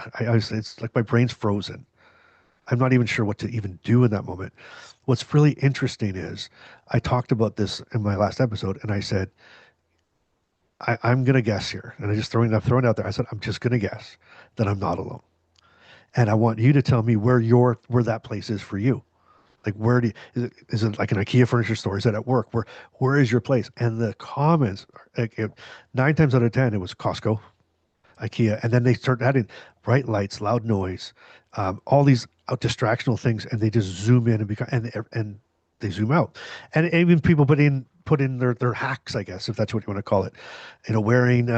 like my brain's frozen. I'm not even sure what to even do in that moment. What's really interesting is I talked about this in my last episode, and I said I'm gonna guess here, and I'm throwing it out there. I said I'm just gonna guess that I'm not alone, and I want you to tell me where that place is for you. Like is it like an IKEA furniture store? Is it at work? Where is your place? And the comments, like, 9 times out of 10, it was Costco, IKEA, and then they start adding bright lights, loud noise, all these out distractional things, and they just zoom in and become and they zoom out, and even people put in their hacks, I guess, if that's what you want to call it, wearing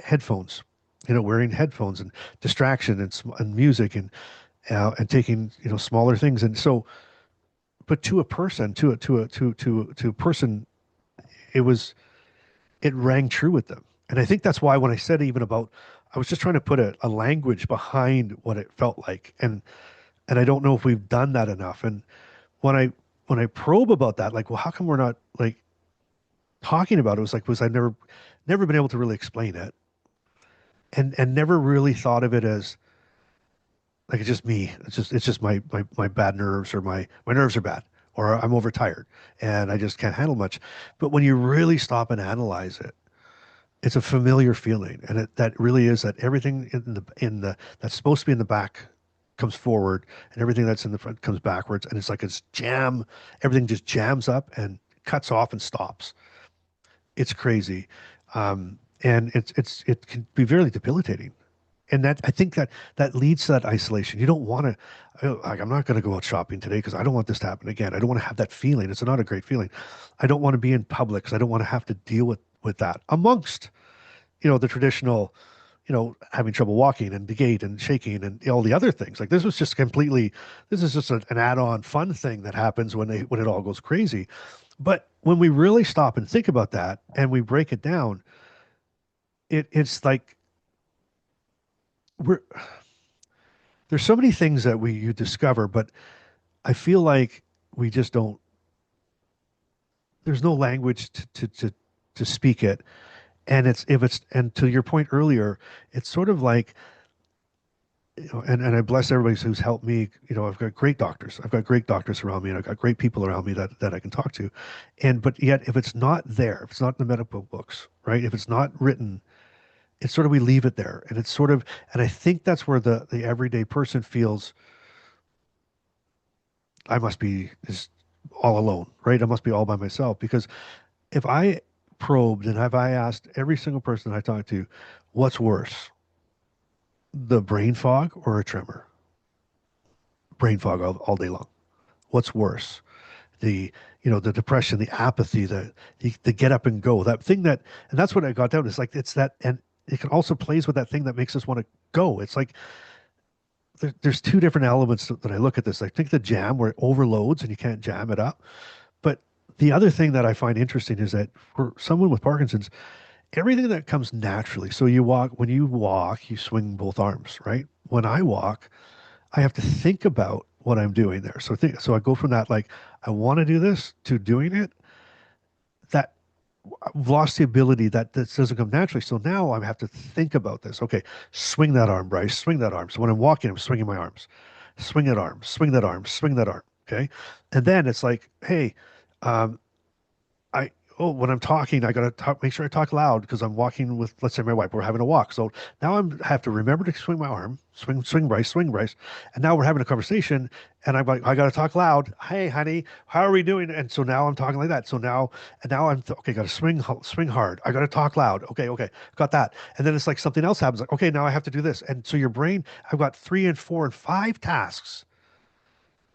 headphones, wearing headphones and distraction and music and taking smaller things, and so but to a person, to a person, it was it rang true with them. And I think that's why when I said even about, I was just trying to put a language behind what it felt like, and I don't know if we've done that enough. And when I probe about that, like, well, how come we're not like talking about it? Was like, was I never been able to really explain it, and never really thought of it as like it's just me. It's just my bad nerves, or my nerves are bad, or I'm overtired and I just can't handle much. But when you really stop and analyze it, it's a familiar feeling, and that really is that everything in the that's supposed to be in the back comes forward, and everything that's in the front comes backwards, and it's like it's jam. Everything just jams up and cuts off and stops. It's crazy, and it can be very debilitating. And that I think that leads to that isolation. You don't want to, like, I'm not going to go out shopping today because I don't want this to happen again. I don't want to have that feeling. It's not a great feeling. I don't want to be in public because I don't want to have to deal with that amongst, the traditional, having trouble walking and the gait and shaking and all the other things. Like this was just completely, this is just an add-on fun thing that happens when it all goes crazy. But when we really stop and think about that and we break it down, it's like we're there's so many things that we you discover, but I feel like we just don't. There's no language to speak it, and it's if it's and to your point earlier, it's sort of like and I bless everybody who's helped me. I've got great doctors. I've got great doctors around me, and I've got great people around me that I can talk to, but yet if it's not there, if it's not in the medical books, right? If it's not written, it's sort of we leave it there, and it's sort of, and I think that's where the everyday person feels I must be is all alone, right? I must be all by myself because if I probed and if I asked every single person I talked to, what's worse, the brain fog or a tremor? Brain fog all day long. What's worse? The depression, the apathy, the get up and go, that thing and that's what I got down. It's like, it's that, and it can also plays with that thing that makes us want to go. It's like, there's two different elements that I look at this. I think the jam where it overloads and you can't jam it up. But the other thing that I find interesting is that for someone with Parkinson's, everything that comes naturally. So when you walk, you swing both arms, right? When I walk, I have to think about what I'm doing there. So I go from that, like, I want to do this to doing it. That I've lost the ability that doesn't come naturally. So now I have to think about this. Okay, swing that arm, Bryce, swing that arm. So when I'm walking, I'm swinging my arms, swing that arm, swing that arm, swing that arm. Okay. And then it's like, hey, um, when I'm talking, I got to make sure I talk loud because I'm walking with, let's say, my wife. We're having a walk. So now I have to remember to swing my arm, swing Bryce, swing Bryce. And now we're having a conversation and I'm like, I got to talk loud. Hey, honey, how are we doing? And so now I'm talking like that. So now okay, got to swing hard. I got to talk loud. Okay, got that. And then it's like something else happens. Like, okay, now I have to do this. And so your brain, I've got 3 and 4 and 5 tasks,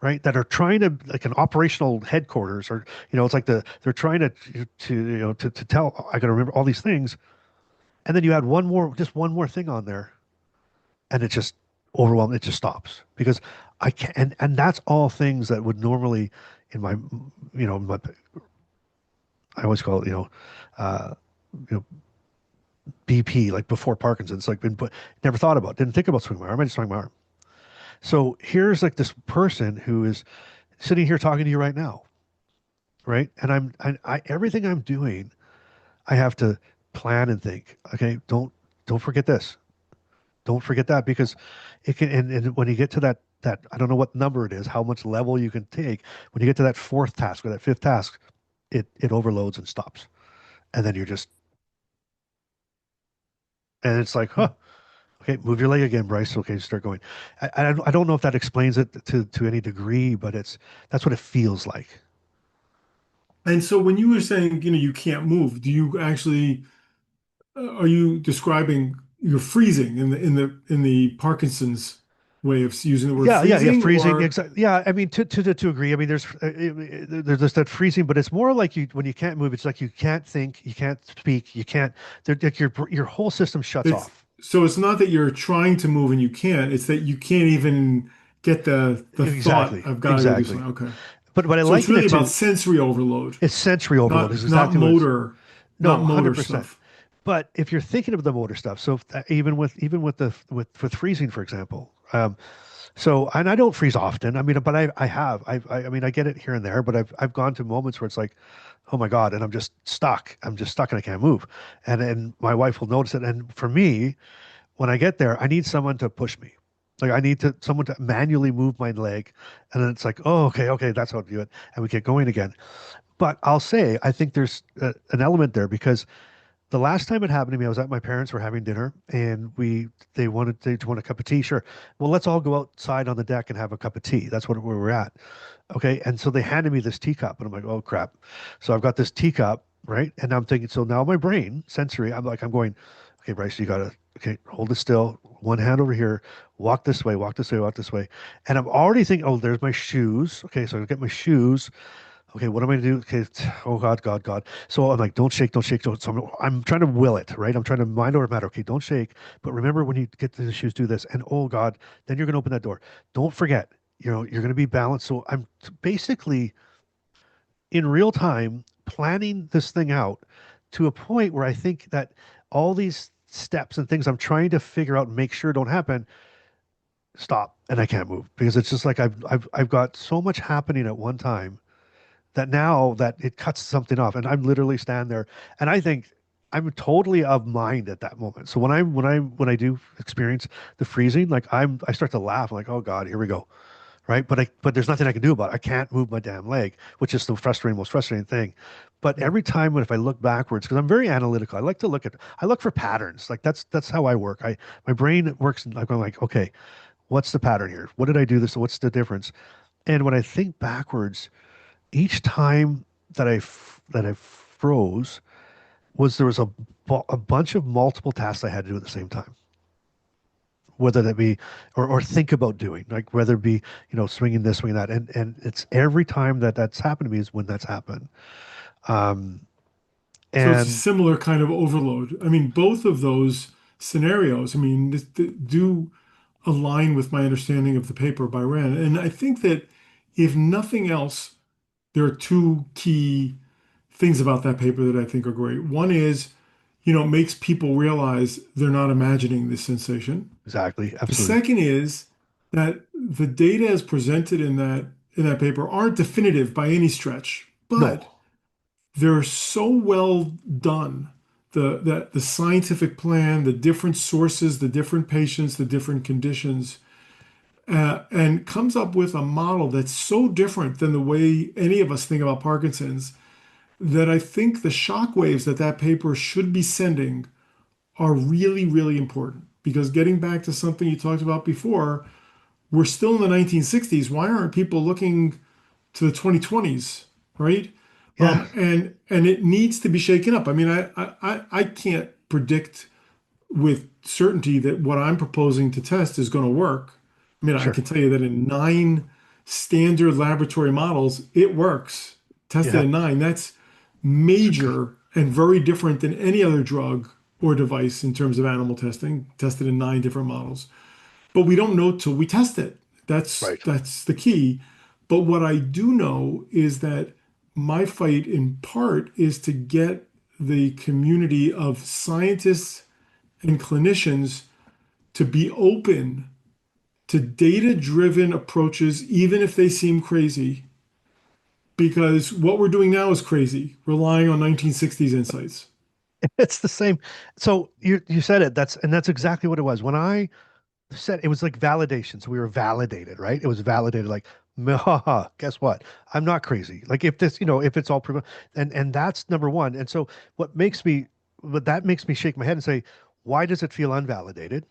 right, that are trying to, like, an operational headquarters, or it's like they're trying to tell, I got to remember all these things, and then you add just one more thing on there, and it just overwhelmed. It just stops because I can't, and that's all things that would normally in my I always call it uh, you know BP, like before Parkinson's, like been put, never thought about, didn't think about swinging my arm. I just swung my arm. So here's like this person who is sitting here talking to you right now, right? And everything I'm doing, I have to plan and think. Okay, don't forget this, don't forget that, because it can. And when you get to that I don't know what number it is, how much level you can take. When you get to that fourth task or that fifth task, it overloads and stops, and then you're just, and it's like, huh. Okay, move your leg again, Bryce. Okay, start going. I don't know if that explains it to any degree, but that's what it feels like. And so when you were saying, you can't move, do you actually are you describing you're freezing in the Parkinson's way of using the word Yeah, freezing, freezing. or Exactly. Yeah, I mean to agree. I mean, there's that freezing, but it's more like when you can't move. It's like you can't think, you can't speak, you can't. Like your whole system shuts it's off. so it's not that you're trying to move and you can't, it's that you can't even get the thought Exactly, I've got to go do exactly. something. Okay. But what I So it's liken really it about to sensory overload, is sensory overload is not exactly what it's. motor, No, not motor 100%. stuff. But if you're thinking of the motor stuff, so even with the with freezing, for example, so and I don't freeze often. I mean, but I have I mean I get it here and there, but I've gone to moments where it's like, oh my God, and I'm just stuck. I'm just stuck and I can't move, and my wife will notice it. And for me, when I get there, I need someone to push me. Like I need to someone to manually move my leg, and then it's like, oh, okay, that's how to do it, and we get going again. But I'll say I think there's an element there because the last time it happened to me, I was at my parents were having dinner, and they want a cup of tea. Sure, well let's all go outside on the deck and have a cup of tea. That's what where we're at. Okay, and so they handed me this teacup, and I'm like, oh crap. So I've got this teacup, right, and I'm thinking. So now my brain sensory, I'm going, okay, Bryce, you gotta hold it still. One hand over here, walk this way, walk this way, walk this way, and I'm already thinking, oh, there's my shoes. Okay, so I get my shoes. Okay, what am I going to do? Okay, oh God, God, God. So I'm like, don't shake, don't shake. So I'm trying to will it, right? I'm trying to mind over matter. Okay, don't shake. But remember when you get to the shoes, do this. And oh God, then you're going to open that door. Don't forget, you're going to be balanced. So I'm basically in real time planning this thing out to a point where I think that all these steps and things I'm trying to figure out and make sure don't happen stop and I can't move because it's just like I've got so much happening at one time that now that it cuts something off and I'm literally stand there and I think I'm totally of mind at that moment. So when I do experience the freezing, like I start to laugh. I'm like, oh God, here we go. Right. But there's nothing I can do about it. I can't move my damn leg, which is the most frustrating thing. But Yeah. every time if I look backwards, because I'm very analytical, I look for patterns. Like that's how I work. My brain works like I'm like, okay, what's the pattern here? What did I do this? What's the difference? And when I think backwards, each time that I froze was there was a bunch of multiple tasks I had to do at the same time, whether that be or think about doing, like whether it be swinging this, swinging that, and it's every time that that's happened to me is when that's happened. Um, So it's a and similar kind of overload. I mean, both of those scenarios, I mean, do align with my understanding of the paper by Ren. And I think that if nothing else, there are two key things about that paper that I think are great. One is, it makes people realize they're not imagining this sensation. exactly, The absolutely, second is that the data as presented in that paper aren't definitive by any stretch, but no, they're so well done. The scientific plan, the different sources, the different patients, the different conditions, and comes up with a model that's so different than the way any of us think about Parkinson's that I think the shock waves that paper should be sending are really, really important. Because getting back to something you talked about before, we're still in the 1960s. Why aren't people looking to the 2020s, right? yeah, And it needs to be shaken up. I mean, I can't predict with certainty that what I'm proposing to test is going to work. I mean, I sure, can tell you that in 9 standard laboratory models, it works. Tested yeah, in 9. That's so good, major and very different than any other drug or device in terms of animal testing, tested in 9 different models. But we don't know till we test it. That's right. that's the key. But what I do know is that my fight in part is to get the community of scientists and clinicians to be open to data-driven approaches, even if they seem crazy, because what we're doing now is crazy, relying on 1960s insights. It's the same. So you said it. That's exactly what it was when I said it was like validation. So we were validated, right? It was validated like, haha, guess what? I'm not crazy. Like if this, if it's all proven and that's number one. And so what that makes me shake my head and say, why does it feel unvalidated?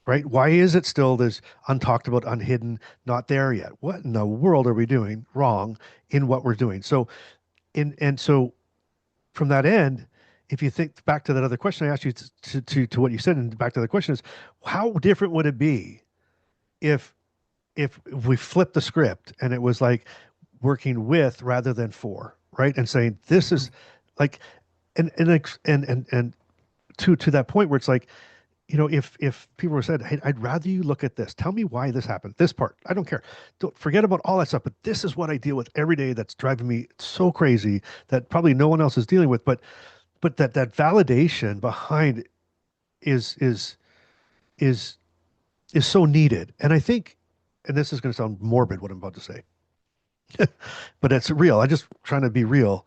Right? Why is it still this untalked about, unhidden, not there yet? What in the world are we doing wrong in what we're doing? So and so from that end, if you think back to that other question I asked you to what you said, and back to the question is, how different would it be if if we flipped the script and it was like working with rather than for, right? And saying this is like and to that point where it's like if people were said, "Hey, I'd rather you look at this. Tell me why this happened. This part, I don't care. Don't forget about all that stuff. But this is what I deal with every day. That's driving me so crazy that probably no one else is dealing with. But that validation behind is is is is so needed. And I think, and this is going to sound morbid, what I'm about to say, but it's real. I just trying to be real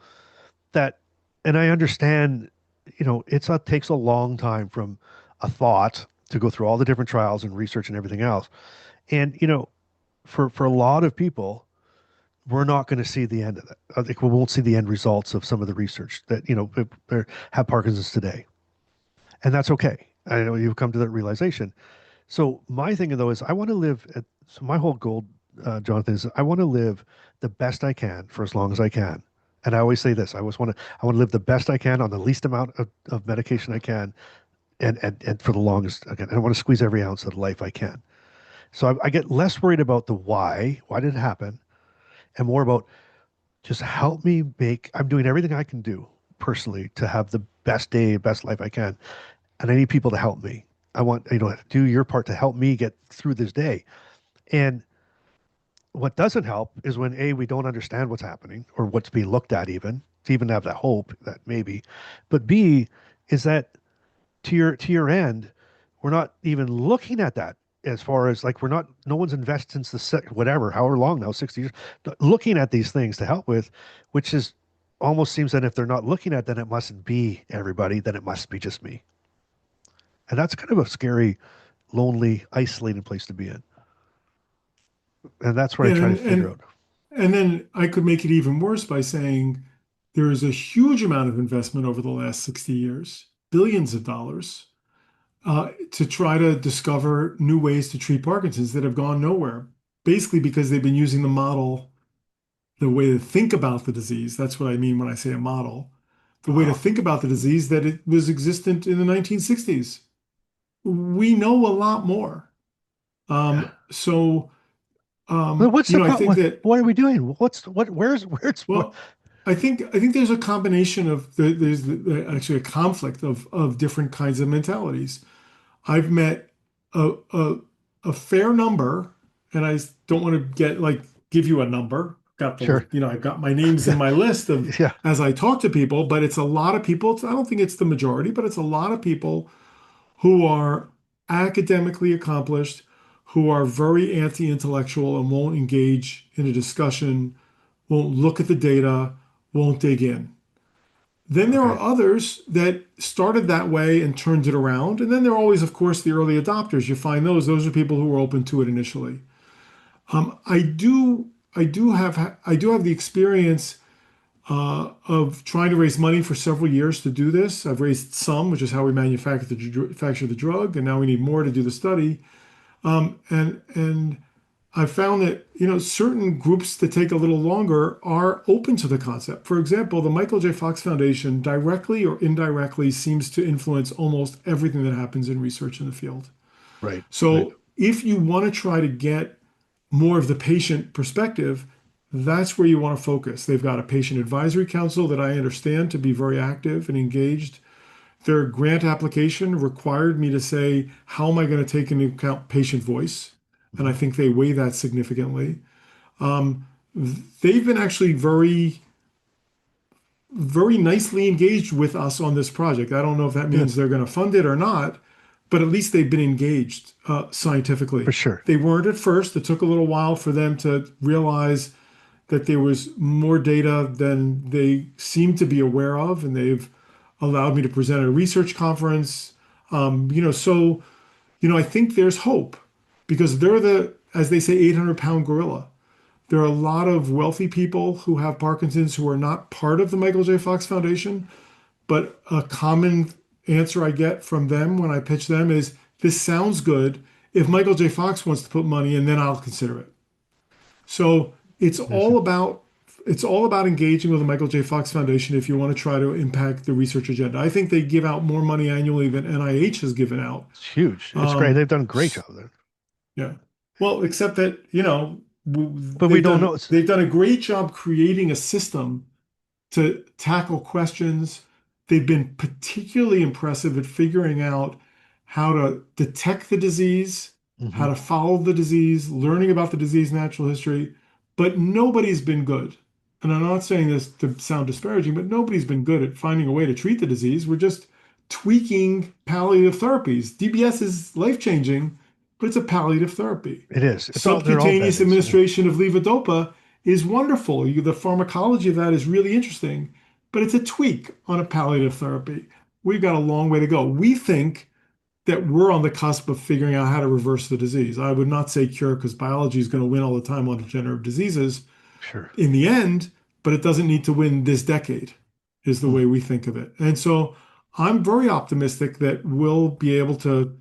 that, and I understand, it takes a long time from a thought to go through all the different trials and research and everything else. And, for a lot of people, we're not going to see the end of it. I think we won't see the end results of some of the research that, have Parkinson's today. And that's okay. I know you've come to that realization. So my thing though is I want to so my whole goal, Jonathan, is I want to live the best I can for as long as I can. And I always say this, I want to live the best I can on the least amount of medication I can and for the longest again. I want to squeeze every ounce of life I can. So I get less worried about the why did it happen, and more about just help me I'm doing everything I can do personally to have the best day, best life I can. And I need people to help me. I want, do your part to help me get through this day. And what doesn't help is when A, we don't understand what's happening or what's being looked at even to even have that hope that maybe. But B is that to your end, we're not even looking at that as far as like no one's invested since whatever, however long now, 60 years, looking at these things to help with, which is almost seems that if they're not looking at, then it mustn't be everybody, then it must be just me. And that's kind of a scary, lonely, isolated place to be in. And that's what I Yeah, try to figure out. and then I could make it even worse by saying there is a huge amount of investment over the last 60 years, billions of dollars, to try to discover new ways to treat Parkinson's that have gone nowhere. Basically, because they've been using the model, the way to think about the disease. That's what I mean when I say a model. The way to Uh-huh. think about the disease that it was existent in the 1960s. We know a lot more. So, Well, what's the I problem? think that, What are we doing? Where's what? well, I think there's a combination of actually a conflict of different kinds of mentalities. I've met a, a a fair number, and I don't want to give you a number. Sure. I've got my names in my list of Yeah. as I talk to people, but it's a lot of people. I don't think it's the majority, but it's a lot of people who are academically accomplished, who are very anti-intellectual and won't engage in a discussion, won't look at the data, won't dig in. Then there are Okay. others that started that way and turned it around. And then there are always, of course, the early adopters. You find those. Those are people who were open to it initially. I do, I do have the experience of trying to raise money for several years to do this. I've raised some, which is how we manufacture the drug, and now we need more to do the study. And I found that, certain groups that take a little longer are open to the concept. For example, the Michael J. Fox Foundation directly or indirectly seems to influence almost everything that happens in research in the field. Right. Right. So if you want to try to get more of the patient perspective, that's where you want to focus. They've got a patient advisory council that I understand to be very active and engaged. Their grant application required me to say, how am I going to take into account patient voice? And I Mhm. think they weigh that significantly. Um, they've been actually very, very nicely engaged with us on this project. I don't know if that Good. means they're going to fund it or not, but at least they've been engaged For scientifically. sure. They weren't at first. It took a little while for them to realize that there was more data than they seemed to be aware of, and they've allowed me to present at a research conference. So I think there's hope because they're as they say, 800-pound gorilla. There are a lot of wealthy people who have Parkinson's who are not part of the Michael J. Fox Foundation, but a common answer I get from them when I pitch them is, this sounds good. If Michael J. Fox wants to put money in, then I'll consider it. So Amazing. it's all about engaging with the Michael J. Fox Foundation if you want to try to impact the research agenda. I think they give out more money annually than NIH has given out. It's huge. It's great. Um, They've done a great job there. yeah. Well, except that, But we don't know. It's they've done a great job creating a system to tackle questions. They've been particularly impressive at figuring out how to detect the disease, how Hmm. to follow the disease, learning about the disease natural history, but nobody's been good. And I'm not saying this to sound disparaging, but nobody's been good at finding a way to treat the disease. We're just tweaking palliative therapies. DBS is life-changing, but it's a palliative therapy. It is. They're all Subcutaneous band-aids. Yeah. administration of levodopa is wonderful. The pharmacology of that is really interesting, but it's a tweak on a palliative therapy. We've got a long way to go. We think that we're on the cusp of figuring out how to reverse the disease. I would not say cure because biology is going to win all the time on degenerative diseases Sure. in the end, but it doesn't need to win this decade, is the Hmm. way we think of it. And so I'm very optimistic that we'll be able to,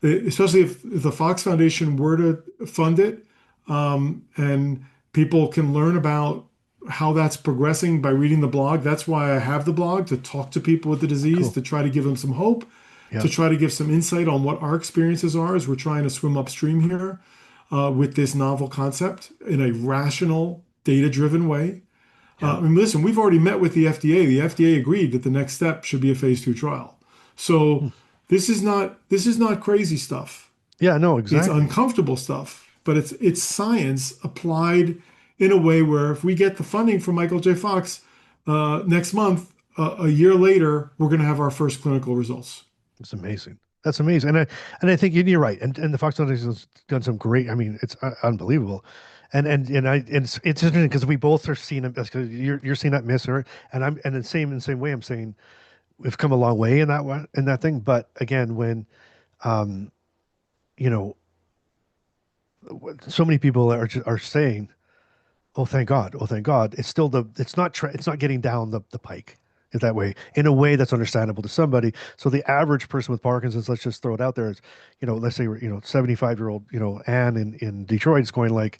especially if the Fox Foundation were to fund it, and people can learn about how that's progressing by reading the blog. That's why I have the blog, to talk to people with the disease, Cool. to try to give them some hope, Yeah. to try to give some insight on what our experiences are as we're trying to swim upstream here with this novel concept in a rational, data-driven way. Yeah. I mean, listen, we've already met with the FDA. The FDA agreed that the next step should be a phase 2 trial. So Hmm. this is not crazy stuff. Yeah. No, It's exactly. uncomfortable stuff, but it's science applied in a way where if we get the funding from Michael J. Fox next month, a year later, we're going to have our first clinical results. It's amazing. That's amazing. And I think you're right. And the Fox Foundation has done some great. I mean, it's unbelievable. And it's interesting because we both are seeing it because you're seeing that miss her, and I'm and in the same way I'm saying we've come a long way in that one in that thing. But again, when um you know so many people are saying, "Oh, thank God! Oh, thank God!" It's not getting down the pike in that way, in a way that's understandable to somebody. So the average person with Parkinson's, let's just throw it out there, is, let's say, 75-year-old, Anne in Detroit is going like,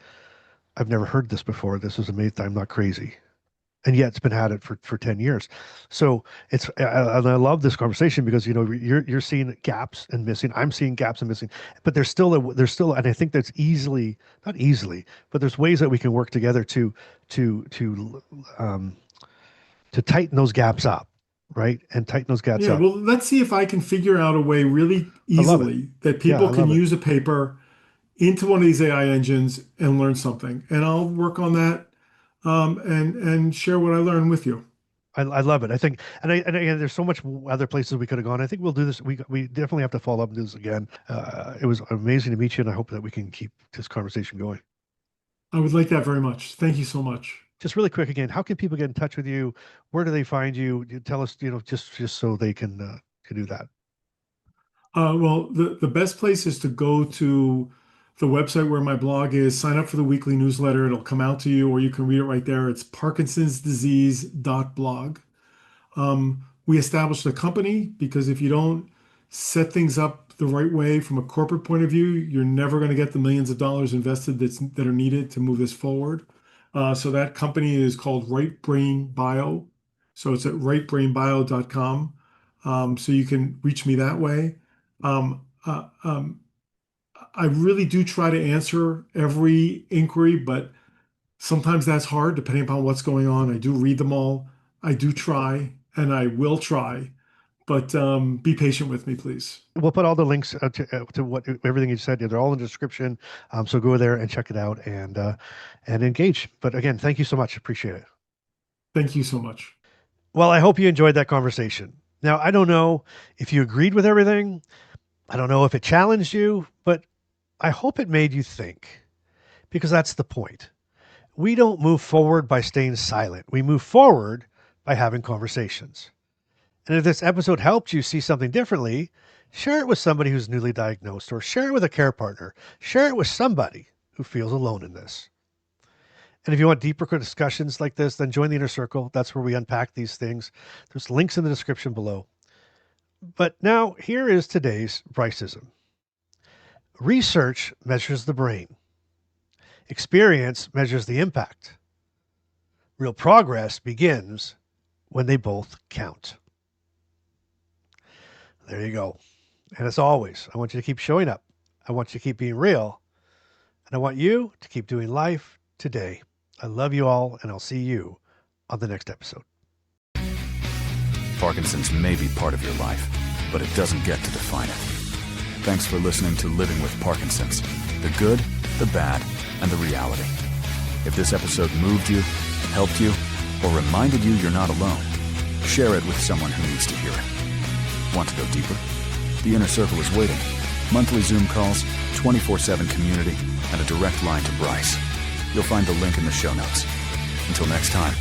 "I've never heard this before. This is amazing. I'm not crazy." And yet it's been at it for 10 years. So and I love this conversation because, you're seeing gaps and missing. I'm seeing gaps and missing, but and I think that's not easily, but there's ways that we can work together um, to tighten those gaps up, right? And tighten those gaps Yeah, up. well, let's see if I can figure out a way really I love it. easily that Yeah, people I can love it. use a paper into one of these AI engines and learn something. And I'll work on that and share what I learn with you. I love it. I think, and again, there's so much other places we could have gone. I think we'll do this. We definitely have to follow up and do this again. It was amazing to meet you, and I hope that we can keep this conversation going. I would like that very much. Thank you so much. Just really quick again, how can people get in touch with you? Where do they find you? Tell us, just so they can do that. Well, the best place is to go to the website where my blog is, sign up for the weekly newsletter. It'll come out to you, or you can read it right there. It's parkinsonsdisease.blog. We established a company because if you don't set things up the right way from a corporate point of view, you're never going to get the millions of dollars invested that are needed to move this forward. So that company is called Right Brain Bio. So it's at rightbrainbio.com. So you can reach me that way. Um, uh, um, I really do try to answer every inquiry, but sometimes that's hard depending upon what's going on. I do read them all. I do try, and I will try, but be patient with me, please. We'll put all the links to what everything you said. They're all in the description. So go there and check it out and engage. But again, thank you so much. Appreciate it. Thank you so much. Well, I hope you enjoyed that conversation. Now, I don't know if you agreed with everything. I don't know if it challenged you, but I hope it made you think, because that's the point. We don't move forward by staying silent. We move forward by having conversations. And if this episode helped you see something differently, share it with somebody who's newly diagnosed, or share it with a care partner. Share it with somebody who feels alone in this. And if you want deeper discussions like this, then join the Inner Circle. That's where we unpack these things. There's links in the description below. But now, here is today's Bryceism. Research measures the brain. Experience measures the impact. Real progress begins when they both count. There you go. And as always, I want you to keep showing up. I want you to keep being real. And I want you to keep doing life today. I love you all, and I'll see you on the next episode. Parkinson's may be part of your life, but it doesn't get to define it. Thanks for listening to Living with Parkinsons, the good, the bad, and the reality. If this episode moved you, helped you, or reminded you you're not alone, share it with someone who needs to hear it. Want to go deeper? The Inner Circle is waiting. Monthly Zoom calls, 24/7 community, and a direct line to Bryce. You'll find the link in the show notes. Until next time,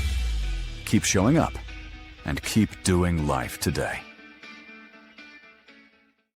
keep showing up and keep doing life today.